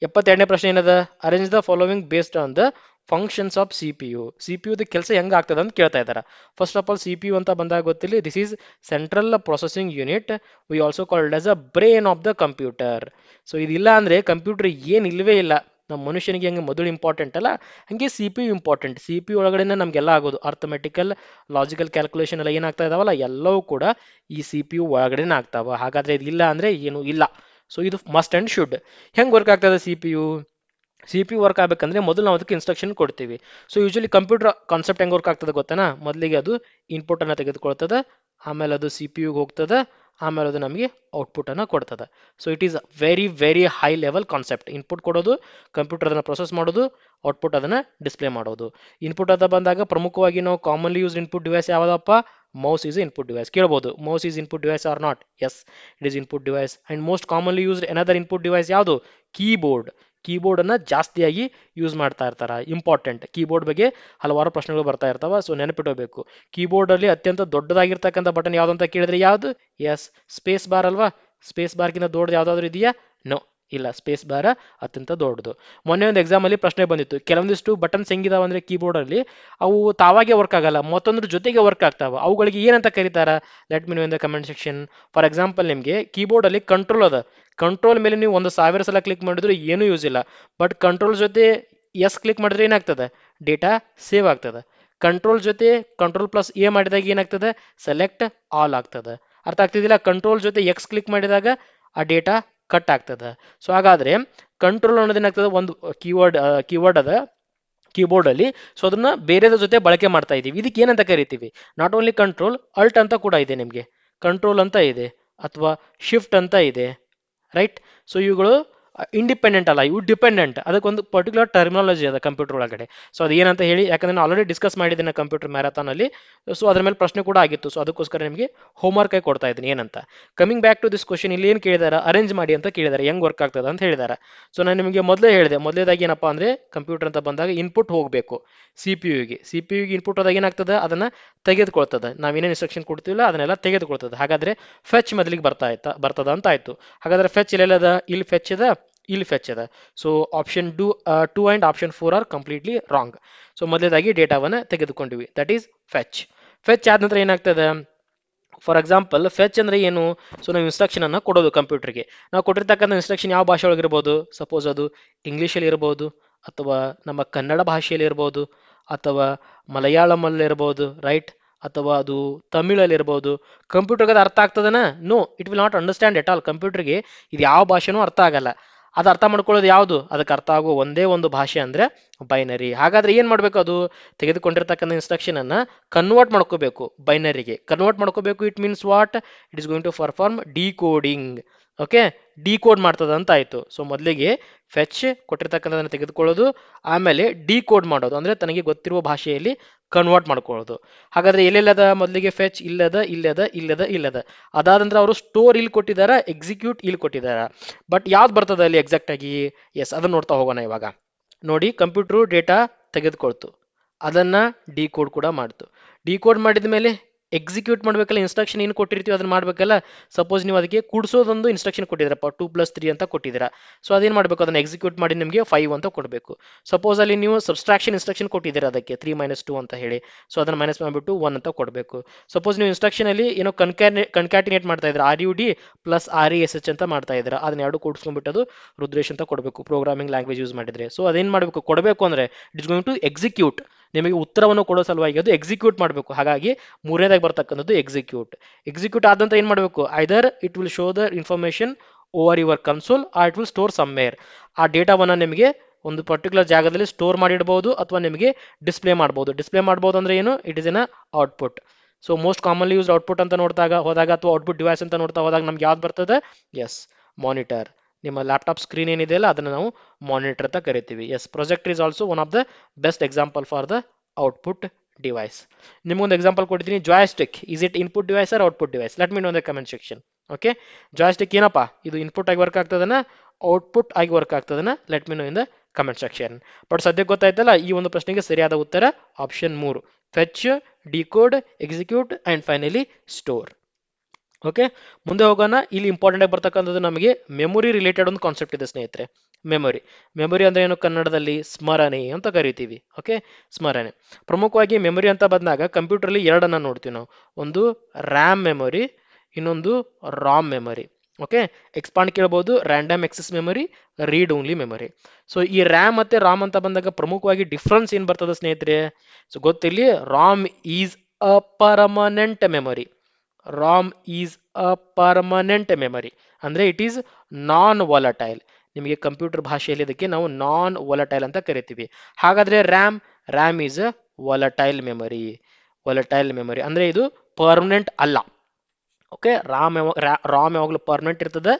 72ನೇ ಪ್ರಶ್ನೆ ಏನದ, arrange the following based on the functions of C P U. C P ಯುದ ಕೆಲಸ ಹೆಂಗೆ ಆಗ್ತದೆ ಅಂತ ಕೇಳ್ತಾ ಇದ್ದಾರೆ. First of all C P U ಅಂತ ಬಂದಾಗ ಗೊತ್ತಿಲ್ಲ, this is central processing unit, we also called as a brain of the computer. So ಇದಿಲ್ಲ ಅಂದರೆ ಕಂಪ್ಯೂಟರ್ ಏನು ಇಲ್ಲವೇ ಇಲ್ಲ. ನಮ್ಮ ಮನುಷ್ಯನಿಗೆ ಹೆಂಗೆ ಮೊದಲು ಇಂಪಾರ್ಟೆಂಟ್ ಅಲ್ಲ, ಹಾಗೆ C P you important. C P you ಒಳಗಡೆ ನಮಗೆಲ್ಲ ಆಗೋದು ಅರ್ಥಮೆಟಿಕಲ್ ಲಾಜಿಕಲ್ ಕ್ಯಾಲ್ಕುಲೇಷನ್ ಎಲ್ಲ ಏನಾಗ್ತಾ ಇದಾವಲ್ಲ, ಎಲ್ಲವೂ ಕೂಡ ಈ ಸಿ ಪಿ ಯು ಒಳಗಡೆನೇ ಆಗ್ತಾವ. ಹಾಗಾದರೆ ಇದಿಲ್ಲ ಅಂದರೆ ಏನು ಇಲ್ಲ. ಸೊ ಇದು ಮಸ್ಟ್ ಆ್ಯಂಡ್ ಶುಡ್. ಹೆಂಗೆ ವರ್ಕ್ ಆಗ್ತದೆ C P U? C P you work ಆಗಬೇಕಂದ್ರೆ ಮೊದಲು ನಾವು ಅದಕ್ಕೆ ಇನ್ಸ್ಟ್ರಕ್ಷನ್ ಕೊಡ್ತೀವಿ. ಸೊ ಯೂಶಲಿ ಕಂಪ್ಯೂಟರ್ ಕಾನ್ಸೆಪ್ಟ್ ಹೆಂಗೆ ವರ್ಕ್ ಆಗ್ತದೆ ಗೊತ್ತಾನ, ಮೊದಲಿಗೆ ಅದು ಇನ್ಪುಟನ್ನು ತೆಗೆದುಕೊಳ್ತದೆ, ಆಮೇಲೆ ಅದು ಸಿ ಪಿ ಯುಗೆ ಹೋಗ್ತದೆ, ಆಮೇಲೆ ಅದು ನಮಗೆ ಔಟ್ಪುಟನ್ನು ಕೊಡ್ತದೆ. So it is very very high level concept. Input ಕೊಡೋದು, ಕಂಪ್ಯೂಟರ್ ಅದನ್ನು ಪ್ರೊಸೆಸ್ ಮಾಡೋದು, ಔಟ್ಪುಟ್ ಅದನ್ನು ಡಿಸ್ಪ್ಲೇ ಮಾಡೋದು. ಇನ್ಪುಟ್ ಅಂತ ಬಂದಾಗ ಪ್ರಮುಖವಾಗಿ ನಾವು ಕಾಮನ್ಲಿ ಯೂಸ್ ಇನ್ಪುಟ್ ಡಿವೈಸ್ ಯಾವುದಪ್ಪ? Mouse is input device. ಕೇಳ್ಬೋದು, mouse is input device or not? Yes, it is input device. And most commonly used another input device ಯಾವುದು? ಕೀಬೋರ್ಡ್. ಕೀಬೋರ್ಡನ್ನು ಜಾಸ್ತಿಯಾಗಿ ಯೂಸ್ ಮಾಡ್ತಾ ಇರ್ತಾರೆ. ಇಂಪಾರ್ಟೆಂಟ್. ಕೀಬೋರ್ಡ್ ಬಗ್ಗೆ ಹಲವಾರು ಪ್ರಶ್ನೆಗಳು ಬರ್ತಾ ಇರ್ತಾವೆ, ಸೊ ನೆನಪಿಡಬೇಕು. ಕೀಬೋರ್ಡಲ್ಲಿ ಅತ್ಯಂತ ದೊಡ್ಡದಾಗಿರ್ತಕ್ಕಂಥ ಬಟನ್ ಯಾವುದು ಅಂತ ಕೇಳಿದ್ರೆ ಯಾವುದು? ಎಸ್, ಸ್ಪೇಸ್ ಬಾರ್ ಅಲ್ವಾ? ಸ್ಪೇಸ್ ಬಾರ್ಗಿಂತ ದೊಡ್ಡದು ಯಾವುದಾದ್ರೂ ಇದೆಯಾ? ನೋ, ಇಲ್ಲ. ಸ್ಪೇಸ್ ಬಾರ ಅತ್ಯಂತ ದೊಡ್ಡದು. ಮೊನ್ನೆ ಒಂದು ಎಕ್ಸಾಮಲ್ಲಿ ಪ್ರಶ್ನೆ ಬಂದಿತ್ತು, ಕೆಲವೊಂದಿಷ್ಟು ಬಟನ್ಸ್ ಹೆಂಗಿದಾವೆ ಅಂದರೆ ಕೀಬೋರ್ಡಲ್ಲಿ ಅವು ತಾವಾಗೆ ವರ್ಕ್ ಆಗಲ್ಲ, ಮತ್ತೊಂದ್ರ ಜೊತೆಗೆ ವರ್ಕ್ ಆಗ್ತಾವೆ. ಅವುಗಳಿಗೆ ಏನಂತ ಕರೀತಾರೆ? Let me know in the comment section. For example, ನಿಮಗೆ ಕೀಬೋರ್ಡಲ್ಲಿ ಕಂಟ್ರೋಲ್ ಅದ, ಕಂಟ್ರೋಲ್ ಮೇಲೆ ನೀವು 1000 ಸಲ ಕ್ಲಿಕ್ ಮಾಡಿದ್ರು ಏನೂ ಯೂಸ್ ಇಲ್ಲ. ಬಟ್ ಕಂಟ್ರೋಲ್ ಜೊತೆ ಎಸ್ ಕ್ಲಿಕ್ ಮಾಡಿದ್ರೆ ಏನಾಗ್ತದೆ? ಡೇಟಾ ಸೇವ್ ಆಗ್ತದೆ. ಕಂಟ್ರೋಲ್ ಜೊತೆ ಕಂಟ್ರೋಲ್ ಪ್ಲಸ್ ಎ ಮಾಡಿದಾಗ ಏನಾಗ್ತದೆ? ಸೆಲೆಕ್ಟ್ ಆಲ್ ಆಗ್ತದೆ. ಅರ್ಥ ಆಗ್ತಿದ್ದಿಲ್ಲ? ಕಂಟ್ರೋಲ್ ಜೊತೆ ಎಕ್ಸ್ ಕ್ಲಿಕ್ ಮಾಡಿದಾಗ ಆ ಡೇಟಾ ಕಟ್ ಆಗ್ತದೆ. ಸೊ ಹಾಗಾದ್ರೆ ಕಂಟ್ರೋಲ್ ಅನ್ನೋದೇನಾಗ್ತದೆ? ಒಂದು ಕೀವರ್ಡ್ ಅದ ಕೀಬೋರ್ಡಲ್ಲಿ. ಸೊ ಅದನ್ನ ಬೇರೆದ್ರ ಜೊತೆ ಬಳಕೆ ಮಾಡ್ತಾ ಇದ್ದೀವಿ. ಇದಕ್ಕೆ ಏನಂತ ಕರಿತೀವಿ? ನಾಟ್ ಓನ್ಲಿ ಕಂಟ್ರೋಲ್, ಅಲ್ಟ್ ಅಂತ ಕೂಡ ಇದೆ ನಿಮಗೆ. ಕಂಟ್ರೋಲ್ ಅಂತ ಇದೆ, ಅಥವಾ ಶಿಫ್ಟ್ ಅಂತ ಇದೆ, ರೈಟ್? ಸೊ ಇವುಗಳು ಇಂಡಿಪೆಂಡೆಂಟ್ ಅಲ್ಲ, ಇವು ಡಿಪೆಂಡೆಂಟ್. ಅದಕ್ಕೊಂದು ಪರ್ಟಿಕ್ಯುಲರ್ ಟರ್ಮಿನಾಲಜಿ ಅದ ಕಂಪ್ಯೂಟರ್ ಒಳಗಡೆ. ಸೊ ಅದು ಏನಂತ ಹೇಳಿ, ಯಾಕಂದ್ರೆ ನಾನು ಆಲ್ರೆಡಿ ಡಿಸ್ಕಸ್ ಮಾಡಿದ್ದೇನೆ ಕಂಪ್ಯೂಟರ್ ಮ್ಯಾರಥಾನಲ್ಲಿ. ಸೊ ಅದ್ರ ಮೇಲೆ ಪ್ರಶ್ನೆ ಕೂಡ ಆಗಿತ್ತು. ಸೊ ಅದಕ್ಕೋಸ್ಕರ ನಿಮಗೆ ಹೋಮ್ವರ್ಕ್ ಆಗಿ ಕೊಡ್ತಾ ಇದ್ದೀನಿ ಏನಂತ. Coming back to this question, ಇಲ್ಲಿ ಏನು ಕೇಳಿದಾರೆ? ಅರೇಂಜ್ ಮಾಡಿ ಅಂತ ಕೇಳಿದ್ದಾರೆ, ಹೆಂಗ್ ವರ್ಕ್ ಆಗ್ತದೆ ಅಂತ ಹೇಳಿದ್ದಾರೆ. ಸೊ ನಾನು ನಿಮಗೆ ಮೊದಲೇ ಹೇಳಿದೆ, ಮೊದಲೇದಾಗಿ ಏನಪ್ಪಾ ಅಂದ್ರೆ ಕಂಪ್ಯೂಟರ್ ಅಂತ ಬಂದಾಗ ಇನ್ಪುಟ್ ಹೋಗಬೇಕು ಸಿ ಪಿ ಯುಗೆ. ಸಿ ಪಿ ಯುಗೆ ಇನ್ಪುಟ್ ಹೋದಾಗ ಏನಾಗ್ತದೆ? ಅದನ್ನ ತೆಗೆದುಕೊಳ್ತದೆ. ನಾವೇನೇನು ಇನ್ಸ್ಟ್ರಕ್ಷನ್ ಕೊಡ್ತೀವಲ್ಲ ಅದನ್ನೆಲ್ಲ ತೆಗೆದುಕೊಳ್ತದೆ. ಹಾಗಾದ್ರೆ ಫೆಚ್ ಮೊದಲಿಗೆ ಬರ್ತದ ಅಂತ ಆಯ್ತು. ಹಾಗಾದ್ರೆ ಫೆಚ್ ಇಲ್ಲೆಲ್ಲದ? ಇಲ್ಲಿ ಫೆಚ್ ಇದೆ, ಇಲ್ಲಿ ಫೆಚ್ ಇದೆ. So option 2 and option 4 are completely wrong. So ಮೊದಲೇದಾಗಿ ಡೇಟಾವನ್ನು ತೆಗೆದುಕೊಂಡಿವಿ, ದಟ್ ಈಸ್ ಫೆಚ್. ಫೆಚ್ ಆದ ನಂತರ ಏನಾಗ್ತದೆ? ಫಾರ್ ಎಕ್ಸಾಂಪಲ್, ಫೆಚ್ ಅಂದ್ರೆ ಏನು? ಸೊ ನಾವು ಇನ್ಸ್ಟ್ರಕ್ಷನ್ ಅನ್ನು ಕೊಡೋದು ಕಂಪ್ಯೂಟರ್ಗೆ. ನಾವು ಕೊಟ್ಟಿರ್ತಕ್ಕಂಥ ಇನ್ಸ್ಟ್ರಕ್ಷನ್ ಯಾವ ಭಾಷೆ ಒಳಗಿರ್ಬೋದು? ಸಪೋಸ್ ಅದು ಇಂಗ್ಲೀಷಲ್ಲಿ ಇರ್ಬೋದು, ಅಥವಾ ನಮ್ಮ ಕನ್ನಡ ಭಾಷೆಯಲ್ಲಿ ಇರ್ಬೋದು, ಅಥವಾ ಮಲಯಾಳಮಲ್ಲಿ ಇರ್ಬೋದು, ರೈಟ್? ಅಥವಾ ಅದು ತಮಿಳಲ್ಲಿ ಇರ್ಬೋದು. ಕಂಪ್ಯೂಟರ್ಗೆ ಅದು ಅರ್ಥ ಆಗ್ತದನ? No, it will not understand at all. ಕಂಪ್ಯೂಟರ್ಗೆ ಇದು ಯಾವ ಭಾಷೆನೂ ಅರ್ಥ ಆಗಲ್ಲ. ಅದು ಅರ್ಥ ಮಾಡ್ಕೊಳ್ಳೋದು ಯಾವುದು? ಅದಕ್ಕೆ ಅರ್ಥ ಆಗೋ ಒಂದೇ ಒಂದು ಭಾಷೆ ಅಂದರೆ ಬೈನರಿ. ಹಾಗಾದ್ರೆ ಏನು ಮಾಡಬೇಕು? ಅದು ತೆಗೆದುಕೊಂಡಿರ್ತಕ್ಕಂಥ ಇನ್ಸ್ಟ್ರಕ್ಷನ್ ಅನ್ನ ಕನ್ವರ್ಟ್ ಮಾಡ್ಕೋಬೇಕು, ಬೈನರಿಗೆ ಕನ್ವರ್ಟ್ ಮಾಡ್ಕೋಬೇಕು. It means what? It is going to perform decoding. Okay, decode ಮಾಡ್ತದ ಅಂತ ಆಯ್ತು. ಸೊ ಮೊದಲಿಗೆ ಫೆಚ್ ಕೊಟ್ಟಿರ್ತಕ್ಕಂಥದನ್ನು ತೆಗೆದುಕೊಳ್ಳೋದು, ಆಮೇಲೆ ಡಿಕೋಡ್ ಮಾಡೋದು, ಅಂದ್ರೆ ತನಗೆ ಗೊತ್ತಿರುವ ಭಾಷೆಯಲ್ಲಿ ಕನ್ವರ್ಟ್ ಮಾಡ್ಕೊಳ್ಳೋದು. ಹಾಗಾದ್ರೆ ಎಲ್ಲೆಲ್ಲದ? ಮೊದಲಿಗೆ ಫೆಚ್ ಇಲ್ಲದ, ಇಲ್ಲದ, ಇಲ್ಲದ, ಇಲ್ಲದ. ಅದಾದ ನಂತರ ಅವರು ಸ್ಟೋರ್ ಇಲ್ಲಿ ಕೊಟ್ಟಿದ್ದಾರೆ, ಎಕ್ಸಿಕ್ಯೂಟ್ ಇಲ್ಲಿ ಕೊಟ್ಟಿದ್ದಾರೆ. ಬಟ್ ಯಾವ್ದು ಬರ್ತದೆ ಅಲ್ಲಿ ಎಕ್ಸಾಕ್ಟ್ ಆಗಿ? ಎಸ್, ಅದನ್ನ ನೋಡ್ತಾ ಹೋಗೋಣ ಇವಾಗ. ನೋಡಿ, ಕಂಪ್ಯೂಟರ್ ಡೇಟಾ ತೆಗೆದುಕೊಳ್ತು, ಅದನ್ನ ಡಿಕೋಡ್ ಕೂಡ ಮಾಡ್ತು. ಡಿಕೋಡ್ ಮಾಡಿದ ಮೇಲೆ ಎಕ್ಸಿಕ್ಯೂಟ್ ಮಾಡಬೇಕಲ್ಲ, ಇನ್ಸ್ಟ್ರಕ್ಷನ್ ಏನು ಕೊಟ್ಟಿರ್ತೀವಿ ಅದನ್ನ ಮಾಡಬೇಕಲ್ಲ. ಸಪೋಸ್ ನೀವು ಅದಕ್ಕೆ ಕೂಡಿಸೋದೊಂದು ಇನ್ಸ್ಟ್ರಕ್ಷನ್ ಕೊಟ್ಟಿದ್ದೀರಪ್ಪ, 2+3 ಅಂತ ಕೊಟ್ಟಿದ್ದೀರಾ. ಸೊ ಅದೇನು ಮಾಡಬೇಕು? ಅದನ್ನ ಎಕ್ಸಿಕ್ಯೂಟ್ ಮಾಡಿ ನಿಮಗೆ 5 ಅಂತ ಕೊಡಬೇಕು. ಸಪೋಸ್ ಅಲ್ಲಿ ನೀವು ಸಬ್ಸ್ಟ್ರಾಕ್ಷನ್ ಇನ್ಸ್ಟ್ರಕ್ಷನ್ ಕೊಟ್ಟಿದ್ದೀರಾ ಅದಕ್ಕೆ 3 - 2 ಅಂತ ಹೇಳಿ. ಸೊ ಅದನ್ನ ಮೈನಸ್ ಮಾಡಿಬಿಟ್ಟು 1 ಅಂತ ಕೊಡಬೇಕು. ಸಪೋಸ್ ನೀವು ಇನ್ಸ್ಟ್ರಕ್ಷನ್ ಅಲ್ಲಿ ಏನೋ ಕನ್ಕ್ಯಾಟಿನೇಟ್ ಮಾಡ್ತಾ ಇದ್ರೆ, RUD ಪ್ಲಸ್ RESH ಅಂತ ಮಾಡ್ತಾ ಇದ್ದೀರಾ, ಅದನ್ನ ಎರಡು ಕೂಡಿಸ್ಕೊಂಡ್ಬಿಟ್ಟು ಅದು ರುದ್ರೇಶ್ ಅಂತ ಕೊಡಬೇಕು, ಪ್ರೋಗ್ರಾಮಿಂಗ್ ಲ್ಯಾಂಗ್ವೇಜ್ ಯೂಸ್ ಮಾಡಿದ್ರೆ. ಸೊ ಅದೇನು ಮಾಡಬೇಕು? ಕೊಡಬೇಕು ಅಂದ್ರೆ it is going to execute. ನಿಮಗೆ ಉತ್ತರವನ್ನು ಕೊಡೋ ಸಲುವಾಗಿ ಅದು ಎಕ್ಸಿಕ್ಯೂಟ್ ಮಾಡಬೇಕು. ಹಾಗಾಗಿ ಮೂರನೇದಾಗಿ ಬರ್ತಕ್ಕಂಥದ್ದು ಎಕ್ಸಿಕ್ಯೂಟ್. ಎಕ್ಸಿಕ್ಯೂಟ್ ಆದಂತ ಏನು ಮಾಡಬೇಕು? Either it will show the information over your console, or it will store somewhere. ಆ ಡೇಟಾವನ್ನು ನಿಮಗೆ ಒಂದು ಪರ್ಟಿಕ್ಯುಲರ್ ಜಾಗದಲ್ಲಿ ಸ್ಟೋರ್ ಮಾಡಿಡಬಹುದು, ಅಥವಾ ನಿಮಗೆ ಡಿಸ್ಪ್ಲೇ ಮಾಡಬಹುದು. ಡಿಸ್ಪ್ಲೇ ಮಾಡಬಹುದು ಅಂದ್ರೆ ಏನು? It is N output. So most commonly use output ಅಂತ ಹೋದಾಗ ಅಥವಾ ಔಟ್ಪುಟ್ ಡಿವೈಸ್ ಅಂತ ನೋಡ್ತಾ ಹೋದಾಗ ನಮ್ಗೆ ಯಾವ್ದು ಬರ್ತದೆ? Yes, monitor. ನಿಮ್ಮ ಲ್ಯಾಪ್ಟಾಪ್ ಸ್ಕ್ರೀನ್ ಏನಿದೆಯಲ್ಲ ಅದನ್ನು ನಾವು ಮಾನಿಟರ್ ಅಂತ ಕರಿತೀವಿ. Yes, projector is also one of the best example for the output device. ನಿಮಗೊಂದು ಎಕ್ಸಾಂಪಲ್ ಕೊಟ್ಟಿದ್ದೀನಿ, joystick. Is it input device or output device? Let me know in the comment section. Okay, joystick ಏನಪ್ಪಾ? ಇದು input ಆಗಿ work ಆಗ್ತದನ, output ಆಗಿ work ಆಗ್ತದನ? Let me know in the comment section. But ಸದ್ಯಕ್ಕೆ ಗೊತ್ತಾಯ್ತಲ್ಲ, ಈ ಒಂದು ಪ್ರಶ್ನೆಗೆ ಸರಿಯಾದ ಉತ್ತರ option 3, fetch, decode, execute and finally store. Okay, ಮುಂದೆ ಹೋಗೋಣ. ಇಲ್ಲಿ ಇಂಪಾರ್ಟೆಂಟ್ ಆಗಿ ಬರ್ತಕ್ಕಂಥದ್ದು ನಮಗೆ ಮೆಮೊರಿ ರಿಲೇಟೆಡ್ ಒಂದು ಕಾನ್ಸೆಪ್ಟ್ ಇದೆ ಸ್ನೇಹಿತರೆ. ಮೆಮೊರಿ ಮೆಮೊರಿ ಅಂದ್ರೆ ಏನು, ಕನ್ನಡದಲ್ಲಿ ಸ್ಮರಣೆ ಅಂತ ಕರಿತೀವಿ. ಓಕೆ, ಸ್ಮರಣೆ. ಪ್ರಮುಖವಾಗಿ ಮೆಮೊರಿ ಅಂತ ಬಂದಾಗ ಕಂಪ್ಯೂಟರ್ಲಿ ಎರಡನ್ನ ನೋಡ್ತೀವಿ ನಾವು. ಒಂದು ರ್ಯಾಮ್ ಮೆಮೊರಿ, ಇನ್ನೊಂದು ರಾಮ್ ಮೆಮೊರಿ. ಓಕೆ, ಎಕ್ಸ್ಪಾಂಡ್ ಕೇಳಬಹುದು, random access memory, read only memory. So ಈ ರ್ಯಾಮ್ ಮತ್ತೆ ರಾಮ್ ಅಂತ ಬಂದಾಗ ಪ್ರಮುಖವಾಗಿ ಡಿಫ್ರೆನ್ಸ್ ಏನ್ ಬರ್ತದೆ ಸ್ನೇಹಿತರೆ? ಸೊ ಗೊತ್ತಿಲ್ಲಿ, ROM is a permanent memory. ROM is a permanent memory ಅಂದ್ರೆ ಇಟ್ ಈಸ್ ನಾನ್ ವಾಲಟೈಲ್. ನಿಮಗೆ ಕಂಪ್ಯೂಟರ್ ಭಾಷೆಯಲ್ಲಿ ಇದಕ್ಕೆ ನಾವು ನಾನ್ ವಾಲಟೈಲ್ ಅಂತ ಕರಿತೀವಿ. ಹಾಗಾದ್ರೆ RAM is a volatile memory. Volatile memory ಅಂದ್ರೆ ಇದು ಪರ್ಮನೆಂಟ್ ಅಲ್ಲ. ಓಕೆ, ರಾಮ್ ಯಾವಾಗಲೂ ಪರ್ಮನೆಂಟ್ ಇರ್ತದೆ,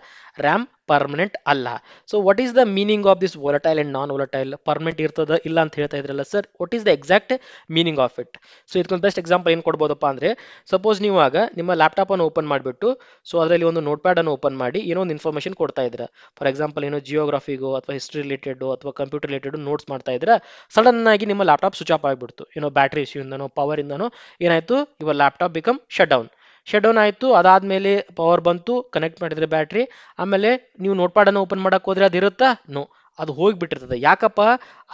ರ್ಯಾಮ್ ಪರ್ಮನೆಂಟ್ ಅಲ್ಲ. So what is the meaning of this volatile and non volatile? Permanent ಇರ್ತದ ಇಲ್ಲ ಅಂತ ಹೇಳ್ತಾ ಇದ್ರಲ್ಲ sir, what is the exact meaning of it? So ಇದಕ್ಕೊಂದು ಬೆಸ್ಟ್ ಎಕ್ಸಾಂಪಲ್ ಏನು ಕೊಡ್ಬೋದಪ್ಪ ಅಂದ್ರೆ, ಸಪೋಸ್ ನೀವು ಆಗ ನಿಮ್ಮ ಲ್ಯಾಪ್ಟಾಪ್ ಅನ್ನು ಓಪನ್ ಮಾಡಿಬಿಟ್ಟು, ಸೊ ಅದರಲ್ಲಿ ಒಂದು ನೋಟ್ ಪ್ಯಾಡ್ ಅನ್ನು ಓಪನ್ ಮಾಡಿ ಏನೋ ಒಂದು ಇನ್ಫಾರ್ಮೇಶನ್ ಕೊಡ್ತಾ ಇದ್ರ. ಫಾರ್ ಎಕ್ಸಾಂಪಲ್ ಏನೋ ಜಿಯೋಗ್ರಫಿಗೋ ಅಥವಾ ಹಿಸ್ಟ್ರಿ ರಿಲೇಟೆಡ್ ಅಥವಾ ಕಂಪ್ಯೂಟರ್ ರಿಲೇಟೆಡ್ ನೋಟ್ಸ್ ಮಾಡ್ತಾ ಇದ್ರ, ಸಡನ್ ಆಗಿ ನಿಮ್ಮ ಲ್ಯಾಪ್ಟಾಪ್ ಸ್ವಿಚ್ ಆಫ್ ಆಗಿಬಿಡ್ತು. ಏನೋ ಬ್ಯಾಟ್ರಿ ಇಶ್ಯೂ ಇಂದನೋ ಪವರ್ ಇಂದನೋ ಏನಾಯ್ತು, your laptop become shut down ಆಯಿತು. ಅದಾದಮೇಲೆ ಪವರ್ ಬಂತು, ಕನೆಕ್ಟ್ ಮಾಡಿದ್ರೆ ಬ್ಯಾಟ್ರಿ, ಆಮೇಲೆ ನೀವು ನೋಟ್ ಪ್ಯಾಡನ್ನು ಓಪನ್ ಮಾಡಕ್ಕೆ ಹೋದ್ರೆ ಅದು ಇರುತ್ತಾ? ನೋ, ಅದು ಹೋಗಿಬಿಟ್ಟಿರ್ತದೆ. ಯಾಕಪ್ಪ?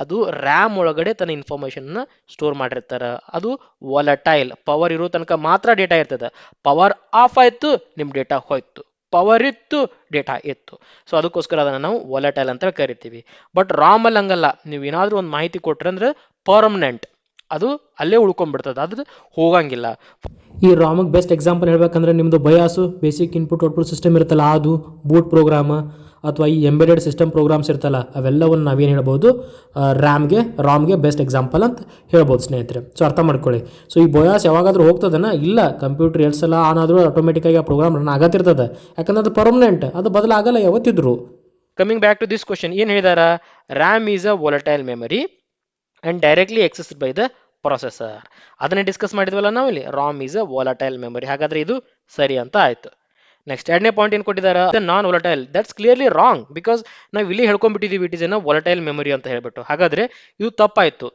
ಅದು ರ್ಯಾಮ್ ಒಳಗಡೆ ತನ್ನ ಇನ್ಫಾರ್ಮೇಷನ್ನ ಸ್ಟೋರ್ ಮಾಡಿರ್ತಾರೆ. ಅದು ವಾಲಟೈಲ್, ಪವರ್ ಇರೋ ತನಕ ಮಾತ್ರ ಡೇಟಾ ಇರ್ತದೆ. ಪವರ್ ಆಫ್ ಆಯಿತು, ನಿಮ್ಮ ಡೇಟಾ ಹೋಯ್ತು. ಪವರ್ ಇತ್ತು, ಡೇಟಾ ಇತ್ತು. ಸೊ ಅದಕ್ಕೋಸ್ಕರ ಅದನ್ನು ನಾವು ವಾಲಟೈಲ್ ಅಂತ ಕರಿತೀವಿ. ಬಟ್ ರಾಮ್ ಅಲ್ಲಿ ಹಂಗಲ್ಲ. ನೀವು ಏನಾದರೂ ಒಂದು ಮಾಹಿತಿ ಕೊಟ್ರೆ ಅಂದ್ರೆ ಪರ್ಮನೆಂಟ್, ಅದು ಅಲ್ಲೇ ಉಳ್ಕೊಂಡ್ಬಿಡ್ತದೆ, ಅದು ಹೋಗಂಗಿಲ್ಲ. ಈ ರಾಮಿಗೆ ಬೆಸ್ಟ್ ಎಕ್ಸಾಂಪಲ್ ಹೇಳ್ಬೇಕಂದ್ರೆ ನಿಮ್ಮದು ಬಯಾಸು, ಬೇಸಿಕ್ ಇನ್ಪುಟ್ ಔಟ್ಪುಟ್ ಸಿಸ್ಟಮ್ ಇರುತ್ತಲ್ಲ ಅದು, ಬೂಟ್ ಪ್ರೋಗ್ರಾಮ್ ಅಥವಾ ಈ ಎಂಬೆಡೆಡ್ ಸಿಸ್ಟಮ್ ಪ್ರೋಗ್ರಾಮ್ಸ್ ಇರ್ತಲ್ಲ ಅವೆಲ್ಲವನ್ನು ನಾವೇನು ಹೇಳ್ಬೋದು, ರಾಮ್ಗೆ ಬೆಸ್ಟ್ ಎಕ್ಸಾಂಪಲ್ ಅಂತ ಹೇಳ್ಬೋದು ಸ್ನೇಹಿತರೆ. ಸೊ ಅರ್ಥ ಮಾಡ್ಕೊಳ್ಳಿ. ಸೊ ಈ ಬಯಾಸ್ ಯಾವಾಗಾದ್ರೂ ಹೋಗ್ತದನ? ಇಲ್ಲ, ಕಂಪ್ಯೂಟರ್ ಎರಡು ಸಲ ಆನ್ ಆದರೂ ಆಟೋಮೆಟಿಕ್ಕಾಗಿ ಆ ಪ್ರೋಗ್ರಾಮ್ ರನ್ ಆಗತ್ತಿರ್ತದೆ. ಯಾಕಂದ್ರೆ ಅದು ಪರ್ಮನೆಂಟ್, ಅದು ಬದಲಾಗಲ್ಲ ಯಾವತ್ತಿದ್ರು. Coming back to this question, ಏನು ಹೇಳಿದಾರ? RAM is a volatile memory and directly accessed by the processor. ಅದನ್ನೇ ಡಿಸ್ಕಸ್ ಮಾಡಿದ್ವಲ್ಲ ನಾವಿಲ್ಲಿ, ROM is a volatile memory. ಹಾಗಾದ್ರೆ ಇದು ಸರಿ ಅಂತ ಆಯ್ತು. ನೆಕ್ಸ್ಟ್ ಎರಡನೇ ಪಾಯಿಂಟ್ ಏನು ಕೊಟ್ಟಿದ್ದಾರೆ? Non volatile. That's clearly wrong, because ನಾವು ಇಲ್ಲಿ ಹೇಳ್ಕೊಂಡ್ಬಿಟ್ಟಿದ್ದೀವಿ it is an volatile memory ಅಂತ ಹೇಳ್ಬಿಟ್ಟು. ಹಾಗಾದ್ರೆ ಇದು ತಪ್ಪಾಯ್ತು.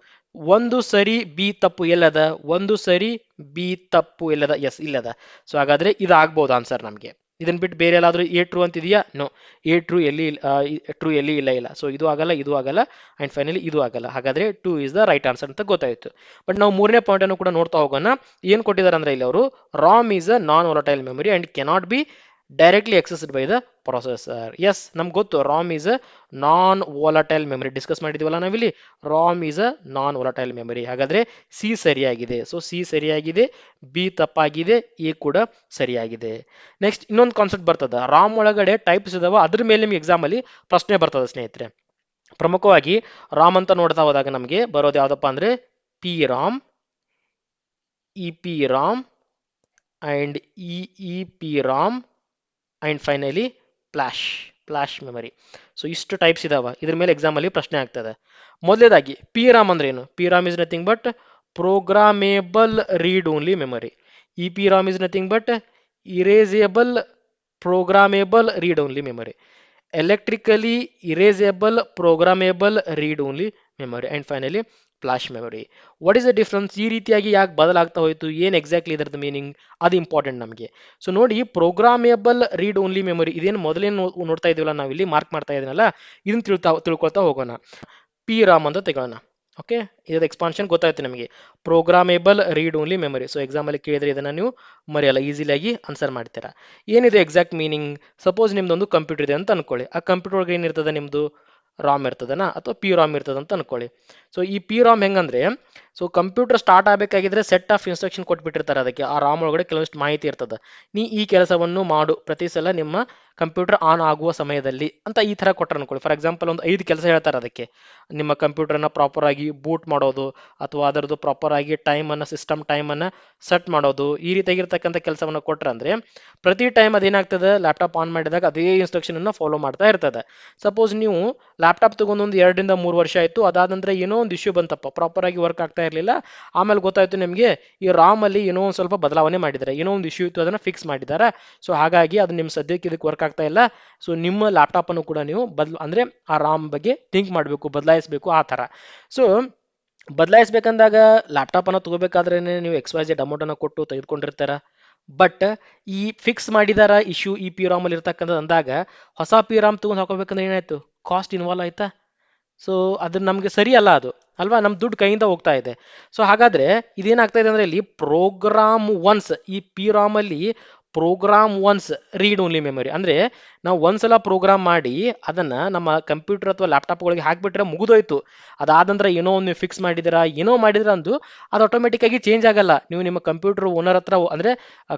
ಒಂದು ಸರಿ ಬಿ ತಪ್ಪು ಎಲ್ಲದ? ಒಂದು ಸರಿ ಬಿ ತಪ್ಪು ಎಲ್ಲದ? ಎಸ್, ಇಲ್ಲದ. ಸೊ ಹಾಗಾದ್ರೆ ಇದು ಆಗ್ಬೋದು ಆನ್ಸರ್ ನಮಗೆ. ಇದನ್ನ ಬಿಟ್ಟು ಬೇರೆ ಎಲ್ಲಾದ್ರೂ ಎ ಟ್ರೂ ಅಂತಿದೆಯಾ? ನೋ, ಎ ಟ್ರೂ ಎಲ್ಲಿ ಟ್ರೂ ಎಲ್ಲಿ ಇಲ್ಲ. ಸೊ ಇದು ಆಗಲ್ಲ, ಇದು ಆಗಲ್ಲ, ಅಂಡ್ ಫೈನಲಿ ಇದು ಆಗಲ್ಲ. ಹಾಗಾದ್ರೆ 2 ಇಸ್ ದ ರೈಟ್ ಆನ್ಸರ್ ಅಂತ ಗೊತ್ತಾಯ್ತು. ಬಟ್ ನಾವು ಮೂರನೇ ಪಾಯಿಂಟ್ ಅನ್ನು ಕೂಡ ನೋಡ್ತಾ ಹೋಗೋಣ. ಏನು ಕೊಟ್ಟಿದ್ದಾರೆ ಅಂದ್ರೆ ಇಲ್ಲಿ ಅವರು, ROM is a non volatile memory and cannot be directly accessed by the processor. Yes, ನಮ್ಗೆ ಗೊತ್ತು ROM is a non volatile memory. Discuss ಮಾಡಿದೀವಲ್ಲ ನಾವಿಲ್ಲಿ, ROM is a non volatile memory. ಹಾಗಾದ್ರೆ ಸಿ ಸರಿಯಾಗಿದೆ. ಸೊ ಸಿ ಸರಿಯಾಗಿದೆ, B ತಪ್ಪಾಗಿದೆ, A ಕೂಡ ಸರಿಯಾಗಿದೆ. ನೆಕ್ಸ್ಟ್ ಇನ್ನೊಂದು ಕಾನ್ಸೆಪ್ಟ್ ಬರ್ತದ, ರಾಮ್ ಒಳಗಡೆ ಟೈಪ್ಸ್ ಇದಾವ, ಅದ್ರ ಮೇಲೆ ನಿಮ್ಗೆ ಎಕ್ಸಾಮ್ ಅಲ್ಲಿ ಪ್ರಶ್ನೆ ಬರ್ತದೆ ಸ್ನೇಹಿತರೆ. ಪ್ರಮುಖವಾಗಿ ರಾಮ್ ಅಂತ ನೋಡ್ತಾ ಹೋದಾಗ ನಮಗೆ ಬರೋದು ಯಾವ್ದಪ್ಪ ಅಂದ್ರೆ P Ram, E P Ram and E P Ram and finally flash memory. So ಇಷ್ಟು ಟೈಪ್ಸ್ ಇದಾವ. ಇದ್ರ ಮೇಲೆ ಎಕ್ಸಾಮ್ ಅಲ್ಲಿ ಪ್ರಶ್ನೆ ಆಗ್ತದೆ. ಮೊದಲೇದಾಗಿ ಪಿ ರಾಮ್ ಅಂದ್ರೆ ಏನು? P ROM is nothing but programmable read only memory. E P ROM is nothing but erasable programmable read only memory. Electrically erasable programmable read only memory and finally flash memory. What is the difference? ಈ ರೀತಿಯಾಗಿ ಯಾಕೆ ಬದಲಾಗ್ತಾ ಹೋಯ್ತು, ಏನು exactly ಇದರದ್ದು meaning, ಅದು important ನಮಗೆ. So ನೋಡಿ, ಪ್ರೋಗ್ರಾಮೇಬಲ್ ರೀಡ್ ಓನ್ಲಿ ಮೆಮೊರಿ ಇದೇನು ಮೊದಲೇನು ನೋಡ್ತಾ ಇದೀವಲ್ಲ ನಾವಿಲ್ಲಿ, ಮಾರ್ಕ್ ಮಾಡ್ತಾ ಇದೀನಲ್ಲ, ಇದನ್ನ ತಿಳ್ಕೊಳ್ತಾ ಹೋಗೋಣ. ಪಿ ರಾಮ್ ಅಂತ ತೆಗೋಣ. ಓಕೆ, ಇದರ ಎಕ್ಸ್ಪಾನ್ಷನ್ ಗೊತ್ತಾಯ್ತು ನಮಗೆ, programmable read only memory. So ಎಕ್ಸಾಮಲ್ಲಿ ಕೇಳಿದ್ರೆ ಇದನ್ನು ನೀವು ಮರೆಯಲ್ಲ, ಈಸಿಲಿಯಾಗಿ ಆನ್ಸರ್ ಮಾಡ್ತೀರಾ. ಏನಿದೆ ಎಕ್ಸಾಕ್ಟ್ ಮೀನಿಂಗ್? ಸಪೋಸ್ ನಿಮ್ದೊಂದು ಕಂಪ್ಯೂಟರ್ ಇದೆ ಅಂತ ಅನ್ಕೊಳ್ಳಿ. ಆ ಕಂಪ್ಯೂಟರ್ ಒಳಗೆ ಏನಿರ್ತದೆ ನಿಮ್ಮದು? ರಾಮ್ ಇರ್ತದನ, ಅಥವಾ ಪಿ ರಾಮ್ ಇರ್ತದೆ ಅಂತ ಅನ್ಕೊಳ್ಳಿ. ಸೊ ಈ ಪಿ ರಾಮ್ ಹೆಂಗಂದ್ರೆ, ಸೊ ಕಂಪ್ಯೂಟರ್ ಸ್ಟಾರ್ಟ್ ಆಗಬೇಕಾಗಿದ್ರೆ ಸೆಟ್ ಆಫ್ ಇನ್ಸ್ಟ್ರಕ್ಷನ್ ಕೊಟ್ಬಿಟ್ಟಿರ್ತಾರೆ ಅದಕ್ಕೆ. ಆ ರಾಮ್ ಒಳಗಡೆ ಕೆಲವಷ್ಟು ಮಾಹಿತಿ ಇರ್ತದೆ. ನೀ ಈ ಕೆಲಸವನ್ನು ಮಾಡು ಪ್ರತಿ ಸಲ ನಿಮ್ಮ ಕಂಪ್ಯೂಟರ್ ಆನ್ ಆಗುವ ಸಮಯದಲ್ಲಿ ಅಂತ ಈ ಥರ ಕೊಟ್ಟರೆ ಅನ್ಕೊಳ್ಳಿ. ಫಾರ್ ಎಕ್ಸಾಂಪಲ್ ಒಂದು 5 ಕೆಲಸ ಹೇಳ್ತಾರೆ ಅದಕ್ಕೆ. ನಿಮ್ಮ ಕಂಪ್ಯೂಟರ್ನ ಪ್ರಾಪರ್ ಆಗಿ ಬೂಟ್ ಮಾಡೋದು, ಅಥವಾ ಅದರದ್ದು ಪ್ರಾಪರ್ ಆಗಿ ಸಿಸ್ಟಮ್ ಟೈಮನ್ನು ಸೆಟ್ ಮಾಡೋದು, ಈ ರೀತಿಯಾಗಿರ್ತಕ್ಕಂಥ ಕೆಲಸವನ್ನು ಕೊಟ್ಟರೆ ಅಂದರೆ ಪ್ರತಿ ಟೈಮ್ ಅದೇನಾಗ್ತದೆ, ಲ್ಯಾಪ್ಟಾಪ್ ಆನ್ ಮಾಡಿದಾಗ ಅದೇ ಇನ್ಸ್ಟ್ರಕ್ಷನನ್ನು ಫಾಲೋ ಮಾಡ್ತಾ ಇರ್ತದೆ. ಸಪೋಸ್ ನೀವು ಲ್ಯಾಪ್ಟಾಪ್ ತಗೊಂಡೊಂದು 2 ರಿಂದ 3 ವರ್ಷ ಆಯಿತು, ಅದಾದ ನಂತರ ಏನೋ ಒಂದು ಇಶ್ಯೂ ಬಂತಪ್ಪ, ಪ್ರಾಪರ್ ಆಗಿ ವರ್ಕ್ ಆಗ್ತಾ ಇರಲಿಲ್ಲ. ಆಮೇಲೆ ಗೊತ್ತಾಯ್ತು ನಿಮಗೆ ಈ ರಾಮ್ ಅಲ್ಲಿ ಏನೋ ಒಂದು ಸ್ವಲ್ಪ ಬದಲಾವಣೆ ಮಾಡಿದ್ದಾರೆ, ಏನೋ ಒಂದು ಇಶ್ಯೂ ಇತ್ತು, ಅದನ್ನು ಫಿಕ್ಸ್ ಮಾಡಿದ್ದಾರೆ. ಸೊ ಹಾಗಾಗಿ ಅದು ನಿಮ್ಮ ಸದ್ಯಕ್ಕೆ ಇದಕ್ಕೆ ವರ್ಕ್ ಆಗ್ತಾ ಇಲ್ಲ. ಸೊ ನಿಮ್ಮ ಲ್ಯಾಪ್ಟಾಪ್ ಅನ್ನು ಕೂಡ ನೀವು ಅಂದ್ರೆ ಆ ರಾಮ್ ಬಗ್ಗೆ ಥಿಂಕ್ ಮಾಡಬೇಕು, ಬದಲಾಯಿಸಬೇಕು, ಆ ಥರ. ಸೊ ಬದಲಾಯಿಸ್ಬೇಕಂದಾಗ ಲ್ಯಾಪ್ಟಾಪನ್ನು ತಗೋಬೇಕಾದ್ರೆ ನೀವು XYZ ಅಮೌಂಟನ್ನು ಕೊಟ್ಟು ತೆಗೆದುಕೊಂಡಿರ್ತಾರ. ಬಟ್ ಈ ಫಿಕ್ಸ್ ಮಾಡಿದಾರ ಇಶ್ಯೂ ಈ ಪಿ ರಾಮಲ್ಲಿ ಇರ್ತಕ್ಕಂಥದ್ದು ಅಂದಾಗ ಹೊಸ ಪಿ ರಾಮ್ ತೊಗೊಂಡು ಹಾಕೋಬೇಕಂದ್ರೆ ಏನಾಯ್ತು, ಕಾಸ್ಟ್ ಇನ್ವಾಲ್ವ್ ಆಯ್ತಾ. ಸೊ ಅದು ನಮಗೆ ಸರಿ ಅಲ್ಲ ಅದು, ಅಲ್ವಾ, ನಮ್ಮ ದುಡ್ಡು ಕೈಯಿಂದ ಹೋಗ್ತಾ ಇದೆ. ಸೊ ಹಾಗಾದ್ರೆ ಇದೇನಾಗ್ತಾ ಇದೆ ಅಂದ್ರೆ ಇಲ್ಲಿ program once, E P ROM ಅಲ್ಲಿ program once read only memory, ಅಂದ್ರೆ ನಾವು ಒಂದ್ಸಲ ಪ್ರೋಗ್ರಾಮ್ ಮಾಡಿ ಅದನ್ನ ನಮ್ಮ ಕಂಪ್ಯೂಟರ್ ಅಥವಾ ಲ್ಯಾಪ್ಟಾಪ್ಗಳಿಗೆ ಹಾಕ್ಬಿಟ್ರೆ ಮುಗಿದೋಯ್ತು. ಅದಾದ ನಂತರ ಏನೋ ಒಂದು ನೀವು ಫಿಕ್ಸ್ ಮಾಡಿದಿರಾ, ಏನೋ ಮಾಡಿದ್ರ ಅಂದು ಅದು ಆಟೋಮೆಟಿಕ್ ಆಗಿ ಚೇಂಜ್ ಆಗಲ್ಲ. ನೀವು ನಿಮ್ಮ ಕಂಪ್ಯೂಟರ್ ಓನರ್ ಹತ್ರ, ಅಂದ್ರೆ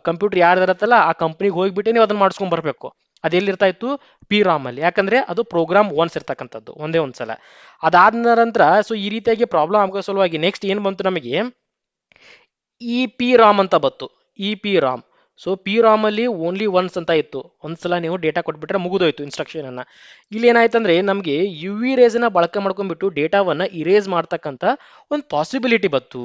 ಕಂಪ್ಯೂಟರ್ ಯಾರ್ದು ಇರತ್ತಲ್ಲ ಆ ಕಂಪ್ನಿಗೆ ಹೋಗ್ಬಿಟ್ಟು ನೀವು ಅದನ್ನ ಮಾಡಿಸ್ಕೊಂಡ್ ಬರ್ಬೇಕು. ಅದೆಲ್ಲಿರ್ತಾ ಇತ್ತು, ಪಿ ರಾಮ್ ಅಲ್ಲಿ, ಯಾಕಂದ್ರೆ ಅದು ಪ್ರೋಗ್ರಾಮ್ ಒನ್ಸ್ ಇರ್ತಕ್ಕಂಥದ್ದು ಒಂದೇ ಒಂದ್ಸಲ. ಅದಾದ ನಂತರ ಸೊ ಈ ರೀತಿಯಾಗಿ ಪ್ರಾಬ್ಲಮ್ ಆಗೋ ಸಲುವಾಗಿ ನೆಕ್ಸ್ಟ್ ಏನ್ ಬಂತು ನಮಗೆ, ಇ ಪಿ ರಾಮ್ ಅಂತ ಬಂತು. E P ROM, so P ROM ಅಲ್ಲಿ ಓನ್ಲಿ ಒನ್ಸ್ ಅಂತ ಇತ್ತು, ಒಂದ್ಸಲ ನೀವು ಡೇಟಾ ಕೊಟ್ಬಿಟ್ರೆ ಮುಗಿದೋಯ್ತು ಇನ್ಸ್ಟ್ರಕ್ಷನ್ ಅನ್ನ. ಇಲ್ಲಿ ಏನಾಯ್ತಂದ್ರೆ ನಮಗೆ ಯು ವಿ ರೇಸ್ ನ ಬಳಕೆ ಮಾಡ್ಕೊಂಡ್ಬಿಟ್ಟು ಡೇಟಾವನ್ನ ಇರೇಸ್ ಮಾಡ್ತಕ್ಕಂಥ ಒಂದು ಪಾಸಿಬಿಲಿಟಿ ಬಂತು.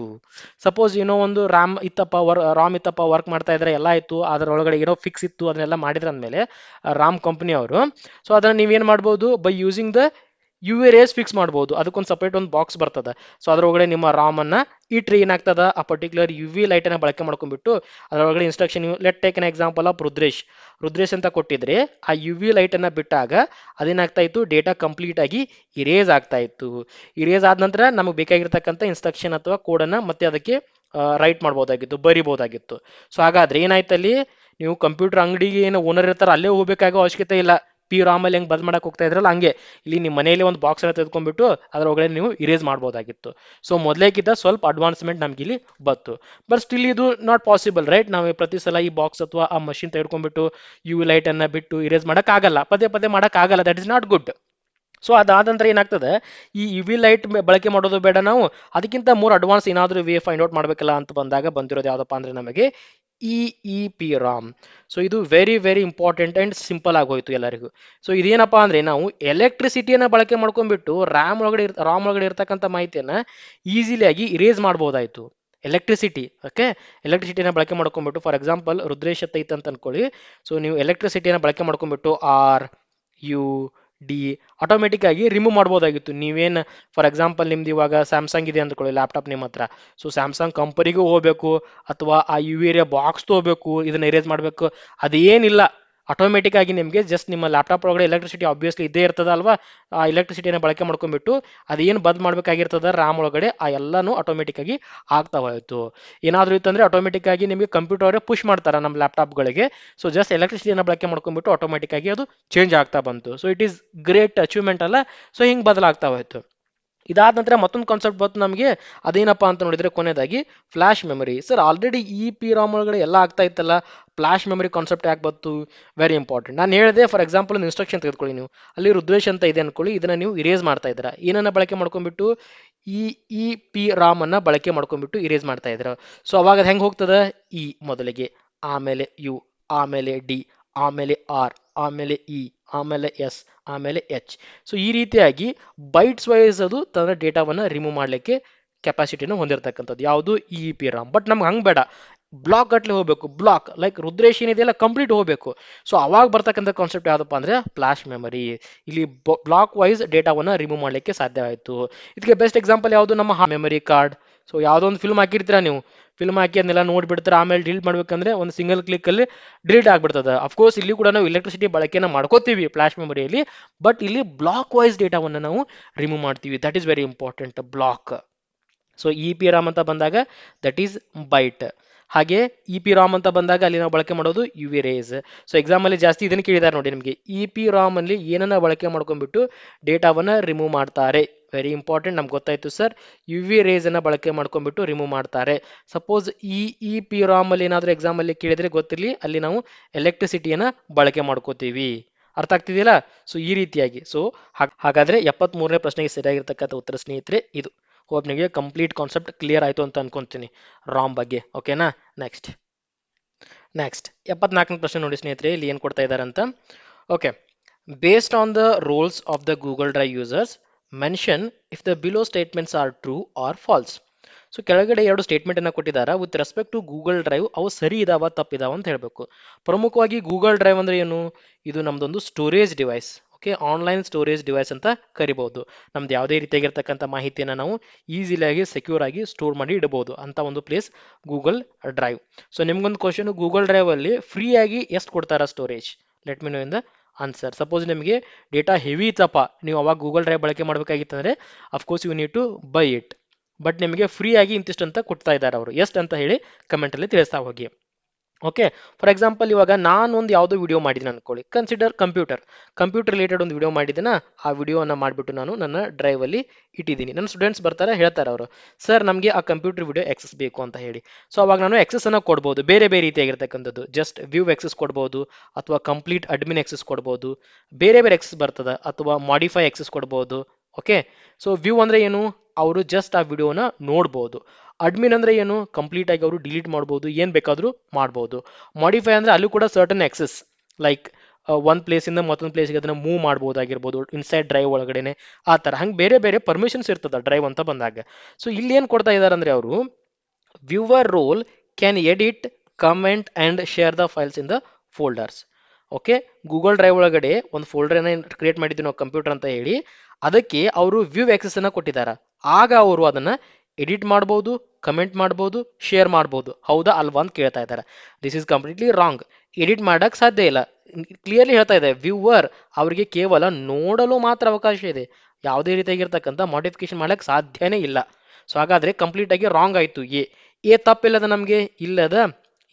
ಸಪೋಸ್ ಏನೋ ಒಂದು ರಾಮ್ ಇತ್ತಪ್ಪ, ವರ್ಕ್ ಮಾಡ್ತಾ ಇದ್ರೆ ಎಲ್ಲ ಇತ್ತು, ಅದರೊಳಗಡೆ ಏನೋ ಫಿಕ್ಸ್ ಇತ್ತು, ಅದನ್ನೆಲ್ಲ ಮಾಡಿದ್ರ ಅಂದ್ಮೇಲೆ ರಾಮ್ ಕಂಪನಿ ಅವರು, ಸೊ ಅದನ್ನ ನೀವೇನ್ ಮಾಡ್ಬೋದು, by using the U V rays fix ಮಾಡ್ಬೋದು. ಅದಕ್ಕೊಂದು ಸಪರೇಟ್ ಒಂದು ಬಾಕ್ಸ್ ಬರ್ತದೆ. ಸೊ ಅದರೊಳಗಡೆ ನಿಮ್ಮ ರಾಮ್ ಅನ್ನ ಇಟ್ರಿ ಏನಾಗ್ತದ, ಆ ಪರ್ಟಿಕ್ಯುಲರ್ ಯು ವಿ ಲೈಟ್ ಅನ್ನ ಬಳಕೆ ಮಾಡ್ಕೊಂಡ್ಬಿಟ್ಟು ಅದರೊಳಗಡೆ instruction, let take an example of Rudresh ಅಂತ ಕೊಟ್ಟಿದ್ರೆ ಆ ಯು ವಿ ಲೈಟ್ ಅನ್ನ ಬಿಟ್ಟಾಗ ಅದೇನಾಗ್ತಾ ಇತ್ತು, ಡೇಟಾ ಕಂಪ್ಲೀಟ್ ಆಗಿ ಇರೇಸ್ ಆಗ್ತಾ ಇತ್ತು. ಇರೇಸ್ ಆದ ನಂತರ ನಮಗೆ ಬೇಕಾಗಿರ್ತಕ್ಕಂಥ ಇನ್ಸ್ಟ್ರಕ್ಷನ್ ಅಥವಾ ಕೋಡ್ ಅನ್ನ ಮತ್ತೆ ಅದಕ್ಕೆ ರೈಟ್ ಮಾಡ್ಬೋದಾಗಿತ್ತು, ಬರಿಬೋದಾಗಿತ್ತು. ಸೊ ಹಾಗಾದ್ರೆ ಏನಾಯ್ತಲ್ಲಿ, ನೀವು ಕಂಪ್ಯೂಟರ್ ಅಂಗಡಿಗೆ ಏನು ಓನರ್ ಇರ್ತಾರ ಅಲ್ಲೇ ಹೋಗ್ಬೇಕಾಗೋ ಅವಶ್ಯಕತೆ ಇಲ್ಲ. ಪಿ ರಾಮಲ್ಲಿ ಹೆಂಗ್ ಬದ್ ಮಾಡಕ್ ಹೋಗ್ತಾ ಇದ್ರಲ್ಲ ಹಂಗೆ ಇಲ್ಲಿ ನಿಮ್ಮ ಮನೆಯಲ್ಲಿ ಒಂದು ಬಾಕ್ಸ್ ಅನ್ನ ತೆಗೆದುಕೊಂಡ್ಬಿಟ್ಟು ಅದರೊಳಗಡೆ ನೀವು ಇರೇಸ್ ಮಾಡ್ಬೋದಾಗಿತ್ತು. ಸೊ ಮೊದಲೇಕಿದ್ದ ಸ್ವಲ್ಪ ಅಡ್ವಾನ್ಸ್ಮೆಂಟ್ ನಮ್ಗೆ ಇಲ್ಲಿ ಬಂತು. ಬಟ್ ಸ್ಟಿಲ್ ಇದು ನಾಟ್ ಪಾಸಿಬಲ್, ರೈಟ್. ನಾವು ಪ್ರತಿ ಸಲ ಈ ಬಾಕ್ಸ್ ಅಥವಾ ಆ ಮಷಿನ್ ತೆಗೆದುಕೊಂಡ್ಬಿಟ್ಟು ಯು ಲೈಟ್ ಅನ್ನ ಬಿಟ್ಟು ಇರೇಸ್ ಮಾಡಕ್ ಆಗಲ್ಲ, ಪದೇ ಪದೇ ಮಾಡಕ್ ಆಗಲ್ಲ. That is not good. So ಅದಾದ ನಂತರ ಏನಾಗ್ತದೆ, ಈ ಯು ವಿ ಲೈಟ್ ಬಳಕೆ ಮಾಡೋದು ಬೇಡ, ನಾವು ಅದಕ್ಕಿಂತ ಮೂರು ಅಡ್ವಾನ್ಸ್ ಏನಾದರೂ ವೇ ಫೈಂಡ್ ಔಟ್ ಮಾಡ್ಬೇಕಲ್ಲ ಅಂತ ಬಂದಾಗ ಬಂದಿರೋದು ಯಾವ್ದಪ್ಪ ಅಂದ್ರೆ ನಮಗೆ E E P ROM. So ಇದು very very important and simple ಆಗೋಯ್ತು ಎಲ್ಲರಿಗೂ. ಸೊ ಇದೇನಪ್ಪಾ ಅಂದ್ರೆ ನಾವು ಎಲೆಕ್ಟ್ರಿಸಿಟಿಯನ್ನ ಬಳಕೆ ಮಾಡ್ಕೊಂಡ್ಬಿಟ್ಟು ರಾಮ್ ಒಳಗಡೆ ಇರ್ತಕ್ಕಂಥ ಮಾಹಿತಿಯನ್ನ ಈಸಿಲಿ ಆಗಿ ಇರೇಸ್ ಮಾಡ್ಬೋದಾಯ್ತು. ಎಲೆಕ್ಟ್ರಿಸಿಟಿ, ಓಕೆ, ಎಲೆಕ್ಟ್ರಿಸಿಟಿನ ಬಳಕೆ ಮಾಡ್ಕೊಂಡ್ಬಿಟ್ಟು, ಫಾರ್ ಎಕ್ಸಾಂಪಲ್ ರುದ್ರೇಶ್ ಐತೆ ಅಂತ ಅನ್ಕೊಳ್ಳಿ. ಸೊ ನೀವು ಎಲೆಕ್ಟ್ರಿಸಿಟಿಯನ್ನು ಬಳಕೆ ಮಾಡ್ಕೊಂಡ್ಬಿಟ್ಟು ಆರ್ ಯು ಡಿ ಆಟೋಮೆಟಿಕ್ ಆಗಿ ರಿಮೂವ್ ಮಾಡ್ಬೋದಾಗಿತ್ತು. ನೀವೇನು ಫಾರ್ ಎಕ್ಸಾಂಪಲ್ ನಿಮ್ದು ಇವಾಗ ಸ್ಯಾಮ್ಸಂಗ್ ಇದೆ ಅಂದ್ಕೊಳ್ಳಿ ಲ್ಯಾಪ್ಟಾಪ್ ನಿಮ್ಮ ಹತ್ರ, ಸೊ ಸ್ಯಾಮ್ಸಂಗ್ ಕಂಪನಿಗೂ ಹೋಗ್ಬೇಕು ಅಥವಾ ಆ ಯು ಏರಿಯಾ ಬಾಕ್ಸ್ ತಗೋಬೇಕು, ಇದನ್ನ ಎರೇಸ್ ಮಾಡಬೇಕು, ಅದೇನಿಲ್ಲ. ಆಟೋಮೆಟಿಕ್ ಆಗಿ ನಿಮಗೆ ಜಸ್ಟ್ ನಿಮ್ಮ ಲ್ಯಾಪ್ಟಾಪ್ ಒಳಗಡೆ ಎಲೆಕ್ಟ್ರಿಸಿಟಿ ಆಬ್ವಿಯಸ್ಲಿ ಇದ್ದೇ ಇರ್ತದ ಅಲ್ವಾ, ಆ ಎಲೆಕ್ಟ್ರಿಸಿಟಿಯನ್ನು ಬಳಕೆ ಮಾಡ್ಕೊಂಡ್ಬಿಟ್ಟು ಅದೇನು ಬದ್ ಮಾಡ್ಬೇಕಾಗಿರ್ತದ ರಾಮ್ ಒಳಗಡೆ ಆ ಎಲ್ಲಾನು ಆಟೋಮೆಟಿಕ್ ಆಗಿ ಆಗ್ತಾ ಹೋಯ್ತು. ಏನಾದರೂ ಇತ್ತಂದ್ರೆ ಆಟೋಮೆಟಿಕ್ ಆಗಿ ನಿಮಗೆ ಕಂಪ್ಯೂಟರ್ ಅವರೇ ಪುಷ್ ಮಾಡ್ತಾರೆ ನಮ್ಮ ಲ್ಯಾಪ್ಟಾಪ್ಗಳಿಗೆ. ಸೊ ಜಸ್ಟ್ ಎಲೆಕ್ಟ್ರಿಸಿಟಿಯನ್ನು ಬಳಕೆ ಮಾಡ್ಕೊಂಡ್ಬಿಟ್ಟು ಆಟೋಮೆಟಿಕ್ ಆಗಿ ಅದು ಚೇಂಜ್ ಆಗ್ತಾ ಬಂತು. So it is great achievement ಅಲ್ಲ. ಸೊ ಹಿಂಗೆ ಬದಲಾಗ್ತಾ ಹೋಯ್ತು. ಇದಾದ ನಂತರ ಮತ್ತೊಂದು ಕಾನ್ಸೆಪ್ಟ್ ಬಂತು ನಮಗೆ, ಅದೇನಪ್ಪಾ ಅಂತ ನೋಡಿದ್ರೆ ಕೊನೆಯದಾಗಿ ಫ್ಲಾಶ್ ಮೆಮೊರಿ. ಸರ್ ಆಲ್ರೆಡಿ ಈ ಪಿ ರಾಮ್ ಒಳಗಡೆ ಎಲ್ಲ ಆಗ್ತಾ ಇತ್ತಲ್ಲ, ಫ್ಲಾಶ್ ಮೆಮೊರಿ ಕಾನ್ಸೆಪ್ಟ್ ಯಾಕೆ ಬಂತು, ವೆರಿ ಇಂಪಾರ್ಟೆಂಟ್. ನಾನು ಹೇಳಿದೆ ಫಾರ್ ಎಕ್ಸಾಂಪಲ್ ಒಂದು ಇನ್ಸ್ಟ್ರಕ್ಷನ್ ತೆಗೆದುಕೊಳ್ಳಿ, ನೀವು ಅಲ್ಲಿ ರುದ್ರೇಶ್ ಅಂತ ಇದೆ ಅನ್ಕೊಳ್ಳಿ, ಇದನ್ನ ನೀವು ಇರೇಸ್ ಮಾಡ್ತಾ ಇದ್ದೀರಾ, ಏನನ್ನ ಬಳಕೆ ಮಾಡ್ಕೊಂಡ್ಬಿಟ್ಟು ಈ ಇ ಪಿ ರಾಮ್ ಅನ್ನ ಬಳಕೆ ಮಾಡ್ಕೊಂಡ್ಬಿಟ್ಟು ಇರೇಸ್ ಮಾಡ್ತಾ ಇದ್ದೀರಾ. ಸೊ ಅವಾಗ ಅದು ಹೆಂಗೆ ಹೋಗ್ತದೆ, ಇ ಮೊದಲಿಗೆ, ಆಮೇಲೆ ಯು, ಆಮೇಲೆ ಡಿ, ಆಮೇಲೆ ಆರ್, ಆಮೇಲೆ ಇ, ಆಮೇಲೆ ಎಸ್, ಆಮೇಲೆ ಎಚ್. ಸೊ ಈ ರೀತಿಯಾಗಿ ಬೈಟ್ಸ್ ವೈಸ್ ಅದು ತನ್ನ ಡೇಟಾವನ್ನು ರಿಮೂವ್ ಮಾಡಲಿಕ್ಕೆ ಕೆಪಾಸಿಟಿನ ಹೊಂದಿರತಕ್ಕಂಥದ್ದು ಯಾವುದು, ಇ ಪಿ ರಾಮ್. ಬಟ್ ನಮ್ಗೆ ಹಂಗೆ ಬೇಡ, ಬ್ಲಾಕ್ ಗಟ್ಲೆ ಹೋಗಬೇಕು, ಬ್ಲಾಕ್ ಲೈಕ್ ರುದ್ರೇಶ್ ಏನಿದೆಯಲ್ಲ ಕಂಪ್ಲೀಟ್ ಹೋಗಬೇಕು. ಸೊ ಅವಾಗ ಬರ್ತಕ್ಕಂಥ ಕಾನ್ಸೆಪ್ಟ್ ಯಾವುದಪ್ಪ ಅಂದ್ರೆ ಫ್ಲಾಶ್ ಮೆಮರಿ. ಇಲ್ಲಿ ಬ್ಲಾಕ್ ವೈಸ್ ಡೇಟಾವನ್ನು ರಿಮೂವ್ ಮಾಡಲಿಕ್ಕೆ ಸಾಧ್ಯ ಆಯಿತು. ಇದಕ್ಕೆ ಬೆಸ್ಟ್ ಎಕ್ಸಾಂಪಲ್ ಯಾವುದು, ನಮ್ಮ ಮೆಮರಿ ಕಾರ್ಡ್. ಸೊ ಯಾವುದೋ ಒಂದು ಫಿಲ್ಮ್ ಹಾಕಿರ್ತೀರಾ ನೀವು, ಫಿಲ್ಮ್ ಹಾಕಿ ಅದನ್ನೆಲ್ಲ ನೋಡ್ಬಿಡ್ತಾರೆ, ಆಮೇಲೆ ಡಿಲೀಟ್ ಮಾಡ್ಬೇಕಂದ್ರೆ ಒಂದು ಸಿಂಗಲ್ ಕ್ಲಿಕ್ ಅಲ್ಲಿ ಡಿಲೀಟ್ ಆಗ್ಬಿಡ್ತದೆ. ಅಫ್ಕೋರ್ಸ್ ಇಲ್ಲಿ ಕೂಡ ನಾವು ಎಲೆಕ್ಟ್ರಿಸಿಟಿ ಬಳಕೆನ ಮಾಡ್ಕೋತೀವಿ ಫ್ಲಾಶ್ ಮೆಮೊರಿಯಲ್ಲಿ, ಬಟ್ ಇಲ್ಲಿ ಬ್ಲಾಕ್ ವೈಸ್ ಡೇಟಾವನ್ನು ನಾವು ರಿಮೂವ್ ಮಾಡ್ತೀವಿ. That is very important, block. So E P ROM ಅಂತ ಬಂದಾಗ ದಟ್ ಈಸ್ ಬೈಟ್. ಹಾಗೆ ಇ ಪಿ ರಾಮ್ ಅಂತ ಬಂದಾಗ ಅಲ್ಲಿ ನಾವು ಬಳಕೆ ಮಾಡೋದು U V rays. So exam ಅಲ್ಲಿ ಜಾಸ್ತಿ ಇದನ್ನು ಕೇಳಿದ್ದಾರೆ ನೋಡಿ ನಿಮಗೆ, ಇ ಪಿ ರಾಮ್ ಅಲ್ಲಿ ಏನನ್ನ ಬಳಕೆ ಮಾಡ್ಕೊಂಡ್ಬಿಟ್ಟು ಡೇಟಾವನ್ನ ರಿಮೂವ್ ಮಾಡ್ತಾರೆ. ವೆರಿ ಇಂಪಾರ್ಟೆಂಟ್, ನಮ್ಗೆ ಗೊತ್ತಾಯ್ತು ಸರ್, ಯು ವಿ ರೇಸ್ ಅನ್ನ ಬಳಕೆ ಮಾಡ್ಕೊಂಡ್ಬಿಟ್ಟು ರಿಮೂವ್ ಮಾಡ್ತಾರೆ. ಸಪೋಸ್ ಈ ಇ ಪಿ ರಾಮ್ ಅಲ್ಲಿ ಏನಾದರೂ ಎಕ್ಸಾಮ್ ಅಲ್ಲಿ ಕೇಳಿದ್ರೆ ಗೊತ್ತಿರಲಿ, ಅಲ್ಲಿ ನಾವು ಎಲೆಕ್ಟ್ರಿಸಿಟಿಯನ್ನ ಬಳಕೆ ಮಾಡ್ಕೋತೀವಿ. ಅರ್ಥ ಆಗ್ತಿದೆಯಲ್ಲ. ಸೊ ಈ ರೀತಿಯಾಗಿ, ಸೊ ಹಾಗಾದ್ರೆ 73ನೇ ಪ್ರಶ್ನೆಗೆ ಸರಿಯಾಗಿರ್ತಕ್ಕಂಥ ಉತ್ತರ ಸ್ನೇಹಿತರೆ ಇದು. ಹೋಪ್ ನಿಮಗೆ ಕಂಪ್ಲೀಟ್ ಕಾನ್ಸೆಪ್ಟ್ ಕ್ಲಿಯರ್ ಆಯಿತು ಅಂತ ಅನ್ಕೊಂತೀನಿ ರಾಮ್ ಬಗ್ಗೆ. ಓಕೆನಾ. ನೆಕ್ಸ್ಟ್ 74ನೇ ಪ್ರಶ್ನೆ ನೋಡಿ ಸ್ನೇಹಿತರೆ, ಇಲ್ಲಿ ಏನು ಕೊಡ್ತಾ ಇದ್ದಾರೆ ಅಂತ. Okay, based on the roles of the Google Drive users mention if the below statements are true or false. So ಕೆಳಗಡೆ ಎರಡು ಸ್ಟೇಟ್ಮೆಂಟ್ ಅನ್ನ ಕೊಟ್ಟಿದ್ದಾರೆ with respect to Google Drive, ಅವು ಸರಿ ಇದಾವ ತಪ್ಪಿದಾವ ಅಂತ ಹೇಳಬೇಕು. ಪ್ರಮುಖವಾಗಿ ಗೂಗಲ್ ಡ್ರೈವ್ ಅಂದ್ರೆ ಏನು, ಇದು ನಮ್ದೊಂದು storage device. Okay, online storage device ಅಂತ ಕರಿಬಹುದು. ನಮ್ದು ಯಾವುದೇ ರೀತಿಯಾಗಿರ್ತಕ್ಕಂಥ ಮಾಹಿತಿಯನ್ನು ನಾವು ಈಸಿಲಿಯಾಗಿ ಸೆಕ್ಯೂರ್ ಆಗಿ ಸ್ಟೋರ್ ಮಾಡಿ ಇಡಬಹುದು ಅಂತ ಒಂದು ಪ್ಲೇಸ್ ಗೂಗಲ್ ಡ್ರೈವ್. ಸೊ ನಿಮ್ಗೊಂದು ಕ್ವಶನ್, ಗೂಗಲ್ ಡ್ರೈವ್ ಅಲ್ಲಿ ಫ್ರೀ ಆಗಿ ಎಷ್ಟು ಕೊಡ್ತಾರ storage? Let me know in the answer. Suppose ನಿಮಗೆ ಡೇಟಾ ಹೆವಿ ಇತ್ತಪ್ಪ, ನೀವು ಅವಾಗ ಗೂಗಲ್ ಡ್ರೈವ್ ಬಳಕೆ ಮಾಡಬೇಕಾಗಿತ್ತಂದ್ರೆ of course you need to buy it. But ನಿಮಗೆ ಫ್ರೀ ಆಗಿ ಇಂತಿಷ್ಟು ಅಂತ ಕೊಡ್ತಾ ಇದ್ದಾರೆ ಅವರು. ಎಷ್ಟು ಅಂತ ಹೇಳಿ ಕಮೆಂಟಲ್ಲಿ ತಿಳಿಸ್ತಾ ಹೋಗಿ. ಓಕೆ, ಫಾರ್ ಎಕ್ಸಾಂಪಲ್ ಇವಾಗ ನಾನು ಒಂದು ಯಾವುದೋ ವಿಡಿಯೋ ಮಾಡಿದ್ದೀನಿ ಅನ್ಕೊಳ್ಳಿ, ಕನ್ಸಿಡರ್ ಕಂಪ್ಯೂಟರ್ ರಿಲೇಟೆಡ್ ಒಂದು ವಿಡಿಯೋ ಮಾಡಿದ್ದೀನ. ಆ ವಿಡಿಯೋನ ಮಾಡಿಬಿಟ್ಟು ನಾನು ನನ್ನ ಡ್ರೈವಲ್ಲಿ ಇಟ್ಟಿದ್ದೀನಿ. ನನ್ನ ಸ್ಟೂಡೆಂಟ್ಸ್ ಬರ್ತಾರೆ, ಹೇಳ್ತಾರೆ ಅವರು, ಸರ್ ನಮಗೆ ಆ ಕಂಪ್ಯೂಟರ್ ವಿಡಿಯೋ ಎಕ್ಸಸ್ ಬೇಕು ಅಂತ ಹೇಳಿ. ಸೊ ಅವಾಗ ನಾನು ಎಕ್ಸಸ್ ಅನ್ನು ಕೊಡ್ಬೋದು, ಬೇರೆ ಬೇರೆ ರೀತಿಯಾಗಿರ್ತಕ್ಕಂಥದ್ದು. ಜಸ್ಟ್ ವ್ಯೂ ಎಕ್ಸಸ್ ಕೊಡ್ಬೋದು, ಅಥವಾ ಕಂಪ್ಲೀಟ್ ಅಡ್ಮಿನ್ ಎಕ್ಸಸ್ ಕೊಡ್ಬೋದು, ಬೇರೆ ಬೇರೆ ಎಕ್ಸಸ್ ಬರ್ತದೆ, ಅಥವಾ ಮಾಡಿಫೈ ಎಕ್ಸಸ್ ಕೊಡ್ಬೋದು. ಓಕೆ, ಸೊ ವ್ಯೂ ಅಂದರೆ ಏನು? ಅವರು ಜಸ್ಟ್ ಆ ವಿಡಿಯೋನ ನೋಡ್ಬೋದು. ಅಡ್ಮಿನ್ ಅಂದರೆ ಏನು? ಕಂಪ್ಲೀಟ್ ಆಗಿ ಅವರು ಡಿಲೀಟ್ ಮಾಡ್ಬೋದು, ಏನು ಬೇಕಾದರೂ ಮಾಡ್ಬೋದು. ಮಾಡಿಫೈ ಅಂದರೆ ಅಲ್ಲೂ ಕೂಡ ಸರ್ಟನ್ ಎಕ್ಸಸ್, ಲೈಕ್ ಒಂದು ಪ್ಲೇಸಿಂದ ಮತ್ತೊಂದು ಪ್ಲೇಸ್ಗೆ ಅದನ್ನು ಮೂವ್ ಮಾಡ್ಬೋದಾಗಿರ್ಬೋದು ಇನ್ಸೈಡ್ ಡ್ರೈವ್ ಒಳಗಡೆನೆ. ಆ ಥರ ಹಂಗೆ ಬೇರೆ ಬೇರೆ ಪರ್ಮಿಷನ್ಸ್ ಇರ್ತದೆ ಡ್ರೈವ್ ಅಂತ ಬಂದಾಗ. ಸೊ ಇಲ್ಲಿ ಏನು ಕೊಡ್ತಾ ಇದ್ದಾರೆ ಅಂದರೆ ಅವರು, viewer role can edit, comment and share the files in the folders. Okay, Google Drive ಒಳಗಡೆ ಒಂದು ಫೋಲ್ಡರ್ನ ಕ್ರಿಯೇಟ್ ಮಾಡಿದ್ದೀವಿ ನಾವು ಕಂಪ್ಯೂಟರ್ ಅಂತ ಹೇಳಿ, ಅದಕ್ಕೆ ಅವರು ವ್ಯೂ ಆಕ್ಸೆಸ್ ಅನ್ನು ಕೊಟ್ಟಿದ್ದಾರೆ. ಆಗ ಅವರು ಅದನ್ನು ಎಡಿಟ್ ಮಾಡ್ಬೋದು, ಕಮೆಂಟ್ ಮಾಡ್ಬೋದು, ಶೇರ್ ಮಾಡ್ಬೋದು. ಹೌದಾ ಅಲ್ವಾ ಅಂತ ಕೇಳ್ತಾ ಇದ್ದಾರೆ. This is completely wrong. Edit ಮಾಡೋಕ್ಕೆ ಸಾಧ್ಯ ಇಲ್ಲ. ಕ್ಲಿಯರ್ಲಿ ಹೇಳ್ತಾ ಇದೆ, ವ್ಯೂವರ್ ಅವರಿಗೆ ಕೇವಲ ನೋಡಲು ಮಾತ್ರ ಅವಕಾಶ ಇದೆ, ಯಾವುದೇ ರೀತಿಯಾಗಿರ್ತಕ್ಕಂಥ ಮಾಡಿಫಿಕೇಶನ್ ಮಾಡೋಕ್ಕೆ ಸಾಧ್ಯನೇ ಇಲ್ಲ. ಸೊ ಹಾಗಾದರೆ ಕಂಪ್ಲೀಟಾಗಿ ರಾಂಗ್ ಆಯಿತು. ಎ ತಪ್ಪಿಲ್ಲದ ನಮಗೆ ಇಲ್ಲದ,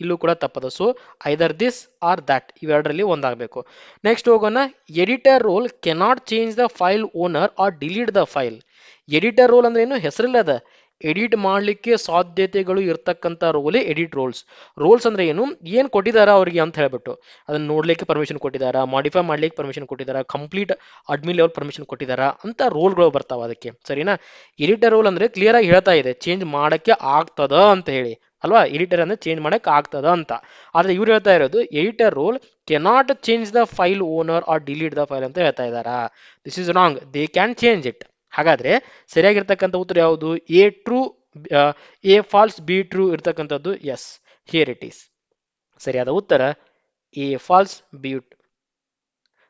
ಇಲ್ಲೂ ಕೂಡ ತಪ್ಪದ. So either this or that, ಇವೆರಡರಲ್ಲಿ ಒಂದಾಗಬೇಕು. ನೆಕ್ಸ್ಟ್ ಹೋಗೋಣ. Editor role cannot change the file owner or delete the file. Editor role ಅಂದ್ರೆ ಏನು? ಹೆಸರಿಲ್ಲದ, ಎಡಿಟ್ ಮಾಡಲಿಕ್ಕೆ ಸಾಧ್ಯತೆಗಳು ಇರ್ತಕ್ಕಂಥ ರೋಲೇ ಎಡಿಟ್ ರೋಲ್ಸ್ ಅಂದ್ರೆ ಏನು ಕೊಟ್ಟಿದ್ದಾರೆ ಅವರಿಗೆ ಅಂತ ಹೇಳ್ಬಿಟ್ಟು, ಅದನ್ನ ನೋಡ್ಲಿಕ್ಕೆ ಪರ್ಮಿಷನ್ ಕೊಟ್ಟಿದ್ದಾರಾ, ಮಾಡಿಫೈ ಮಾಡ್ಲಿಕ್ಕೆ ಪರ್ಮಿಷನ್ ಕೊಟ್ಟಿದ್ದಾರಾ, ಕಂಪ್ಲೀಟ್ ಅಡ್ಮಿನ್ ಲೆವೆಲ್ ಪರ್ಮಿಷನ್ ಕೊಟ್ಟಿದ್ದಾರಾ ಅಂತ ರೋಲ್ಗಳು ಬರ್ತಾವ ಅದಕ್ಕೆ. ಸರಿನಾ? ಎಡಿಟರ್ ರೋಲ್ ಅಂದ್ರೆ ಕ್ಲಿಯರ್ ಆಗಿ ಹೇಳ್ತಾ ಇದೆ, ಚೇಂಜ್ ಮಾಡಕ್ಕೆ ಆಗ್ತದ ಅಂತ ಹೇಳಿ ಅಲ್ವಾ. ಎಡಿಟರ್ ಅಂದ್ರೆ ಚೇಂಜ್ ಮಾಡಕ್ಕೆ ಆಗ್ತದ ಅಂತ. ಆದ್ರೆ ಇವ್ರು ಹೇಳ್ತಾ ಇರೋದು editor role cannot change the file owner or delete the file ಅಂತ ಹೇಳ್ತಾ ಇದ್ದಾರಾ. This is wrong. They can change it. ಹಾಗಾದ್ರೆ ಸರಿಯಾಗಿರ್ತಕ್ಕಂಥ ಉತ್ತರ ಯಾವುದು? A true, A false, B true ಇರ್ತಕ್ಕಂಥದ್ದು. Yes, here it is. ಸರಿಯಾದ ಉತ್ತರ ಎ ಫಾಲ್ಸ್, ಬಿ.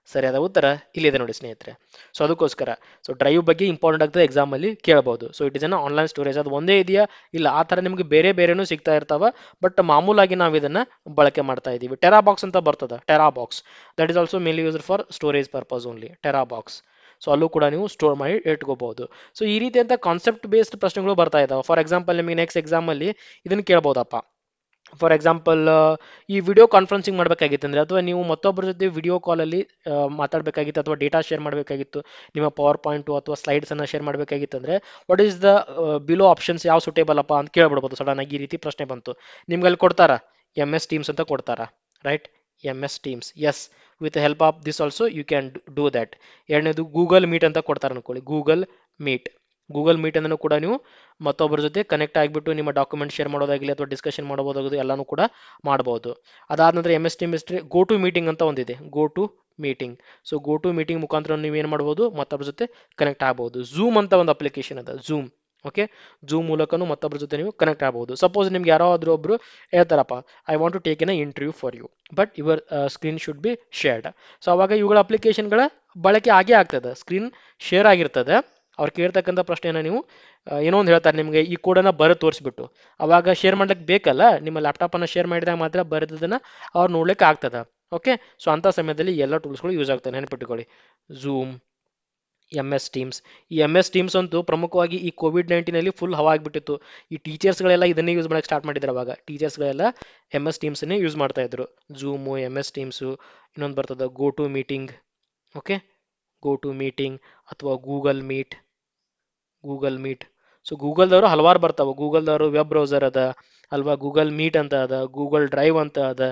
ಸರಿಯಾದ ಉತ್ತರ ಇಲ್ಲಿದೆ ನೋಡಿ ಸ್ನೇಹಿತರೆ. ಸೊ ಅದಕ್ಕೋಸ್ಕರ ಸೊ ಡ್ರೈವ್ ಬಗ್ಗೆ ಇಂಪಾರ್ಟೆಂಟ್ ಆಗ್ತದೆ, ಎಕ್ಸಾಮಲ್ಲಿ ಕೇಳಬಹುದು. So it is an online storage. ಅದು ಒಂದೇ ಇದೆಯಾ? ಇಲ್ಲ, ಆ ಥರ ನಿಮಗೆ ಬೇರೆ ಬೇರೆನೂ ಸಿಗ್ತಾ ಇರ್ತಾವ. ಬಟ್ ಮಾಮೂಲಾಗಿ ನಾವು ಇದನ್ನ ಬಳಕೆ ಮಾಡ್ತಾ ಇದ್ದೀವಿ. ಟೆರಾಬಾಕ್ಸ್ ಅಂತ ಬರ್ತದೆ, Terabox. That is also mainly used for storage purpose only, Terabox. So ಅಲ್ಲೂ ಕೂಡ ನೀವು ಸ್ಟೋರ್ ಮಾಡಿ ಇಟ್ಕೋಬಹುದು. ಸೊ ಈ ರೀತಿಯಂತ ಕಾನ್ಸೆಪ್ಟ್ ಬೇಸ್ಡ್ ಪ್ರಶ್ನೆಗಳು ಬರ್ತಾ ಇದಾವೆ. ಫಾರ್ ಎಕ್ಸಾಂಪಲ್ ನಿಮಗೆ ನೆಕ್ಸ್ಟ್ ಎಕ್ಸಾಮಲ್ಲಿ ಇದನ್ನು ಕೇಳ್ಬೋದಪ್ಪ. ಫಾರ್ ಎಕ್ಸಾಂಪಲ್ ಈ ವಿಡಿಯೋ ಕಾನ್ಫರೆನ್ಸಿಂಗ್ ಮಾಡಬೇಕಾಗಿತ್ತು ಅಂದರೆ, ಅಥವಾ ನೀವು ಮತ್ತೊಬ್ಬರ ಜೊತೆ ವಿಡಿಯೋ ಕಾಲಲ್ಲಿ ಮಾತಾಡಬೇಕಾಗಿತ್ತು, ಅಥವಾ ಡೇಟಾ ಶೇರ್ ಮಾಡಬೇಕಾಗಿತ್ತು, ನಿಮ್ಮ ಪವರ್ ಪಾಯಿಂಟು ಅಥವಾ ಸ್ಲೈಡ್ಸನ್ನು ಶೇರ್ ಮಾಡಬೇಕಾಗಿತ್ತು ಅಂದರೆ, what is the below options, ಯಾವ ಸೂಟೇಬಲ್ ಅಪ್ಪ ಅಂತ ಕೇಳ್ಬಿಡ್ಬೋದು ಸಡನ್ ಆಗಿ. ಈ ರೀತಿ ಪ್ರಶ್ನೆ ಬಂತು ನಿಮ್ಗೆ, ಅಲ್ಲಿ ಕೊಡ್ತಾರಾ MS ಟೀಮ್ಸ್ ಅಂತ ಕೊಡ್ತಾರಾ, right? MS Teams, yes. With help of this also you can do that. ಎರಡನೇದು ಗೂಗಲ್ ಮೀಟ್ ಅಂತ ಕೊಡ್ತಾರೆ ಅನ್ಕೊಳ್ಳಿ, ಗೂಗಲ್ ಮೀಟ್ ಅನ್ನು ಕೂಡ ನೀವು ಮತ್ತೊಬ್ಬರ ಜೊತೆ ಕನೆಕ್ಟ್ ಆಗಿಬಿಟ್ಟು ನಿಮ್ಮ ಡಾಕ್ಯುಮೆಂಟ್ ಶೇರ್ ಮಾಡೋದಾಗಲಿ ಅಥವಾ ಡಿಸ್ಕಷನ್ ಮಾಡಬಹುದಾಗೋದು ಎಲ್ಲನೂ ಕೂಡ ಮಾಡಬಹುದು. ಅದಾದ ನಂತರ MS team go to meeting ಅಂತ ಒಂದಿದೆ, go to meeting. So go to meeting ಮುಖಾಂತರ ನೀವು ಏನು ಮಾಡ್ಬೋದು? ಮತ್ತೊಬ್ಬರ ಜೊತೆ ಕನೆಕ್ಟ್ ಆಗ್ಬೋದು. ಝೂಮ್ ಅಂತ ಒಂದು ಅಪ್ಲಿಕೇಶನ್ ಅದ, ಝೂಮ್. ಓಕೆ, ಝೂಮ್ ಮೂಲಕನೂ ಮತ್ತೊಬ್ಬರ ಜೊತೆ ನೀವು ಕನೆಕ್ಟ್ ಆಗ್ಬೋದು. ಸಪೋಸ್ ನಿಮ್ಗೆ ಯಾರಾದರೂ ಒಬ್ರು ಹೇಳ್ತಾರಪ್ಪ, I want to take an interview for you, but your screen should be shared. So ಅವಾಗ ಇವುಗಳ ಅಪ್ಲಿಕೇಶನ್ಗಳ ಬಳಕೆ ಆಗೇ ಆಗ್ತದೆ, ಸ್ಕ್ರೀನ್ ಶೇರ್ ಆಗಿರ್ತದೆ. ಅವ್ರು ಕೇಳ್ತಕ್ಕಂಥ ಪ್ರಶ್ನೆಯನ್ನು ನೀವು ಏನೋ ಒಂದು ಹೇಳ್ತಾರೆ ನಿಮಗೆ, ಈ ಕೋಡನ್ನು ಬರೆದು ತೋರಿಸ್ಬಿಟ್ಟು, ಅವಾಗ ಶೇರ್ ಮಾಡ್ಲಿಕ್ಕೆ ಬೇಕಲ್ಲ, ನಿಮ್ಮ ಲ್ಯಾಪ್ಟಾಪನ್ನು ಶೇರ್ ಮಾಡಿದಾಗ ಮಾತ್ರ ಬರೆದದನ್ನು ಅವ್ರು ನೋಡ್ಲಿಕ್ಕೆ ಆಗ್ತದೆ. ಓಕೆ, ಸೊ ಅಂಥ ಸಮಯದಲ್ಲಿ ಎಲ್ಲ ಟೂಲ್ಸ್ಗಳು ಯೂಸ್ ಆಗ್ತದೆ, ನೆನಪಿಟ್ಟುಕೊಳ್ಳಿ. Zoom, MS Teams. ಈ MS ಟೀಮ್ಸ್ ಅಂತೂ ಪ್ರಮುಖವಾಗಿ ಈ COVID-19 ಫುಲ್ ಹವಾ ಆಗಿಬಿಟ್ಟಿತ್ತು. ಈ ಟೀಚರ್ಸ್ಗಳೆಲ್ಲ ಇದನ್ನೇ ಯೂಸ್ ಮಾಡೋಕ್ಕೆ ಸ್ಟಾರ್ಟ್ ಮಾಡಿದ್ರು. ಅವಾಗ ಟೀಚರ್ಸ್ಗಳೆಲ್ಲ MS ಟೀಮ್ಸನ್ನೇ ಯೂಸ್ ಮಾಡ್ತಾ ಇದ್ರು. ಝೂಮು, MS ಟೀಮ್ಸು, ಇನ್ನೊಂದು ಬರ್ತದೆ go to meeting. Okay, go to meeting ಅಥವಾ ಗೂಗಲ್ ಮೀಟ್. ಸೊ ಗೂಗಲ್ದವರು ಹಲವಾರು ಬರ್ತಾವೆ. ಗೂಗಲ್ದವರು ವೆಬ್ ಬ್ರೌಸರ್ ಅದ ಅಲ್ವಾ, ಗೂಗಲ್ ಮೀಟ್ ಅಂತ ಅದ, ಗೂಗಲ್ ಡ್ರೈವ್ ಅಂತ ಅದ,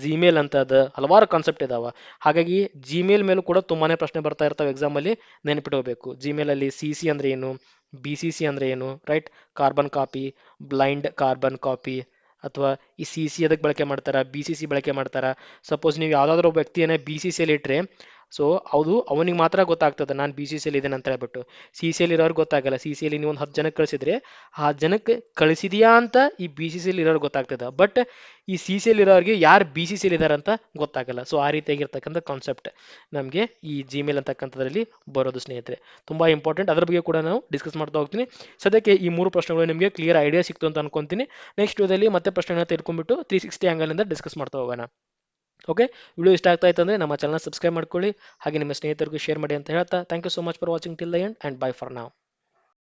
ಜಿಮೇಲ್ ಅಂತ ಅದ, ಹಲವಾರು ಕಾನ್ಸೆಪ್ಟ್ ಇದಾವೆ. ಹಾಗಾಗಿ ಜಿಮೇಲ್ ಮೇಲೂ ಕೂಡ ತುಂಬಾನೇ ಪ್ರಶ್ನೆ ಬರ್ತಾ ಇರ್ತಾವೆ ಎಕ್ಸಾಮಲ್ಲಿ, ನೆನಪಿಟ್ಕೋಬೇಕು. ಜಿಮೇಲಲ್ಲಿ CC ಅಂದ್ರೆ ಏನು, BCC ಅಂದ್ರೆ ಏನು, right? Carbon copy, blind carbon copy. ಅಥವಾ ಈ CC ಅದಕ್ಕೆ ಬಳಕೆ ಮಾಡ್ತಾರ, BCC ಬಳಕೆ ಮಾಡ್ತಾರ. ಸಪೋಸ್ ನೀವು ಯಾವುದಾದ್ರೂ ಒಬ್ಬ ವ್ಯಕ್ತಿಯನ್ನ BCCಯಲ್ಲಿ ಇಟ್ಟರೆ ಸೊ ಅದು ಅವನಿಗೆ ಮಾತ್ರ ಗೊತ್ತಾಗ್ತದೆ ನಾನು ಬಿ ಸಿ ಸಿ ಇದ್ದೇನೆ ಅಂತ ಹೇಳ್ಬಿಟ್ಟು. ಸಿ ಸಿ ಎಲ್ ಇರೋರ್ಗೆ ಗೊತ್ತಾಗಲ್ಲ. ಸಿ ಸಿ ಎಲ್ ನೀವು ಒಂದು 10 ಜನಕ್ಕೆ ಕಳಿಸಿದ್ರೆ ಆ ಜನಕ್ಕೆ ಕಳಿಸಿದ್ಯಾ ಅಂತ ಈ ಬಿ ಸಿ ಸಿ ಎಲ್ ಇರೋರ್ಗೆ ಗೊತ್ತಾಗ್ತದೆ. ಬಟ್ ಈ ಸಿ ಸಿ ಎಲ್ ಇರೋರಿಗೆ ಯಾರು ಬಿ ಸಿ ಸಿ ಎಲ್ ಇದ್ದಾರೆ ಅಂತ ಗೊತ್ತಾಗಲ್ಲ. ಸೊ ಆ ರೀತಿಯಾಗಿರ್ತಕ್ಕಂಥ ಕಾನ್ಸೆಪ್ಟ್ ನಮಗೆ ಈ ಜಿಮೇಲ್ ಅಂತಕ್ಕಂಥದ್ರಲ್ಲಿ ಬರೋದು ಸ್ನೇಹಿತರೆ. ತುಂಬ ಇಂಪಾರ್ಟೆಂಟ್. ಅದ್ರ ಬಗ್ಗೆ ಕೂಡ ನಾವು ಡಿಸ್ಕಸ್ ಮಾಡ್ತಾ ಹೋಗ್ತೀನಿ. ಸದ್ಯಕ್ಕೆ ಈ 3 ಪ್ರಶ್ನೆಗಳು ನಿಮಗೆ ಕ್ಲಿಯರ್ ಐಡಿಯಾ ಸಿಕ್ತು ಅಂತ ಅನ್ಕೊಂತೀನಿ. ನೆಕ್ಸ್ಟ್ ವಿಡಿಯೋದಲ್ಲಿ ಮತ್ತೆ ಪ್ರಶ್ನೆಗಳನ್ನ ತೆಗೆದುಕೊಂಡ್ಬಿಟ್ಟು 360 ಆ್ಯಂಗಲಿಂದ ಡಿಸ್ಕಸ್ ಮಾಡ್ತಾ ಹೋಗೋಣ. ಓಕೆ, ವಿಡಿಯೋ ಇಷ್ಟ ಆಗ್ತಾ ಇತ್ತು ಅಂದರೆ ನಮ್ಮ ಚಾನಲ್ ಸಬ್ಸ್ಕ್ರೈಬ್ ಮಾಡ್ಕೊಳ್ಳಿ, ಹಾಗೆ ನಿಮ್ಮ ಸ್ನೇಹಿತರಿಗೂ ಶೇರ್ ಮಾಡಿ ಅಂತ ಹೇಳ್ತಾ thank you so much for watching till the end and bye for ನಾವ್.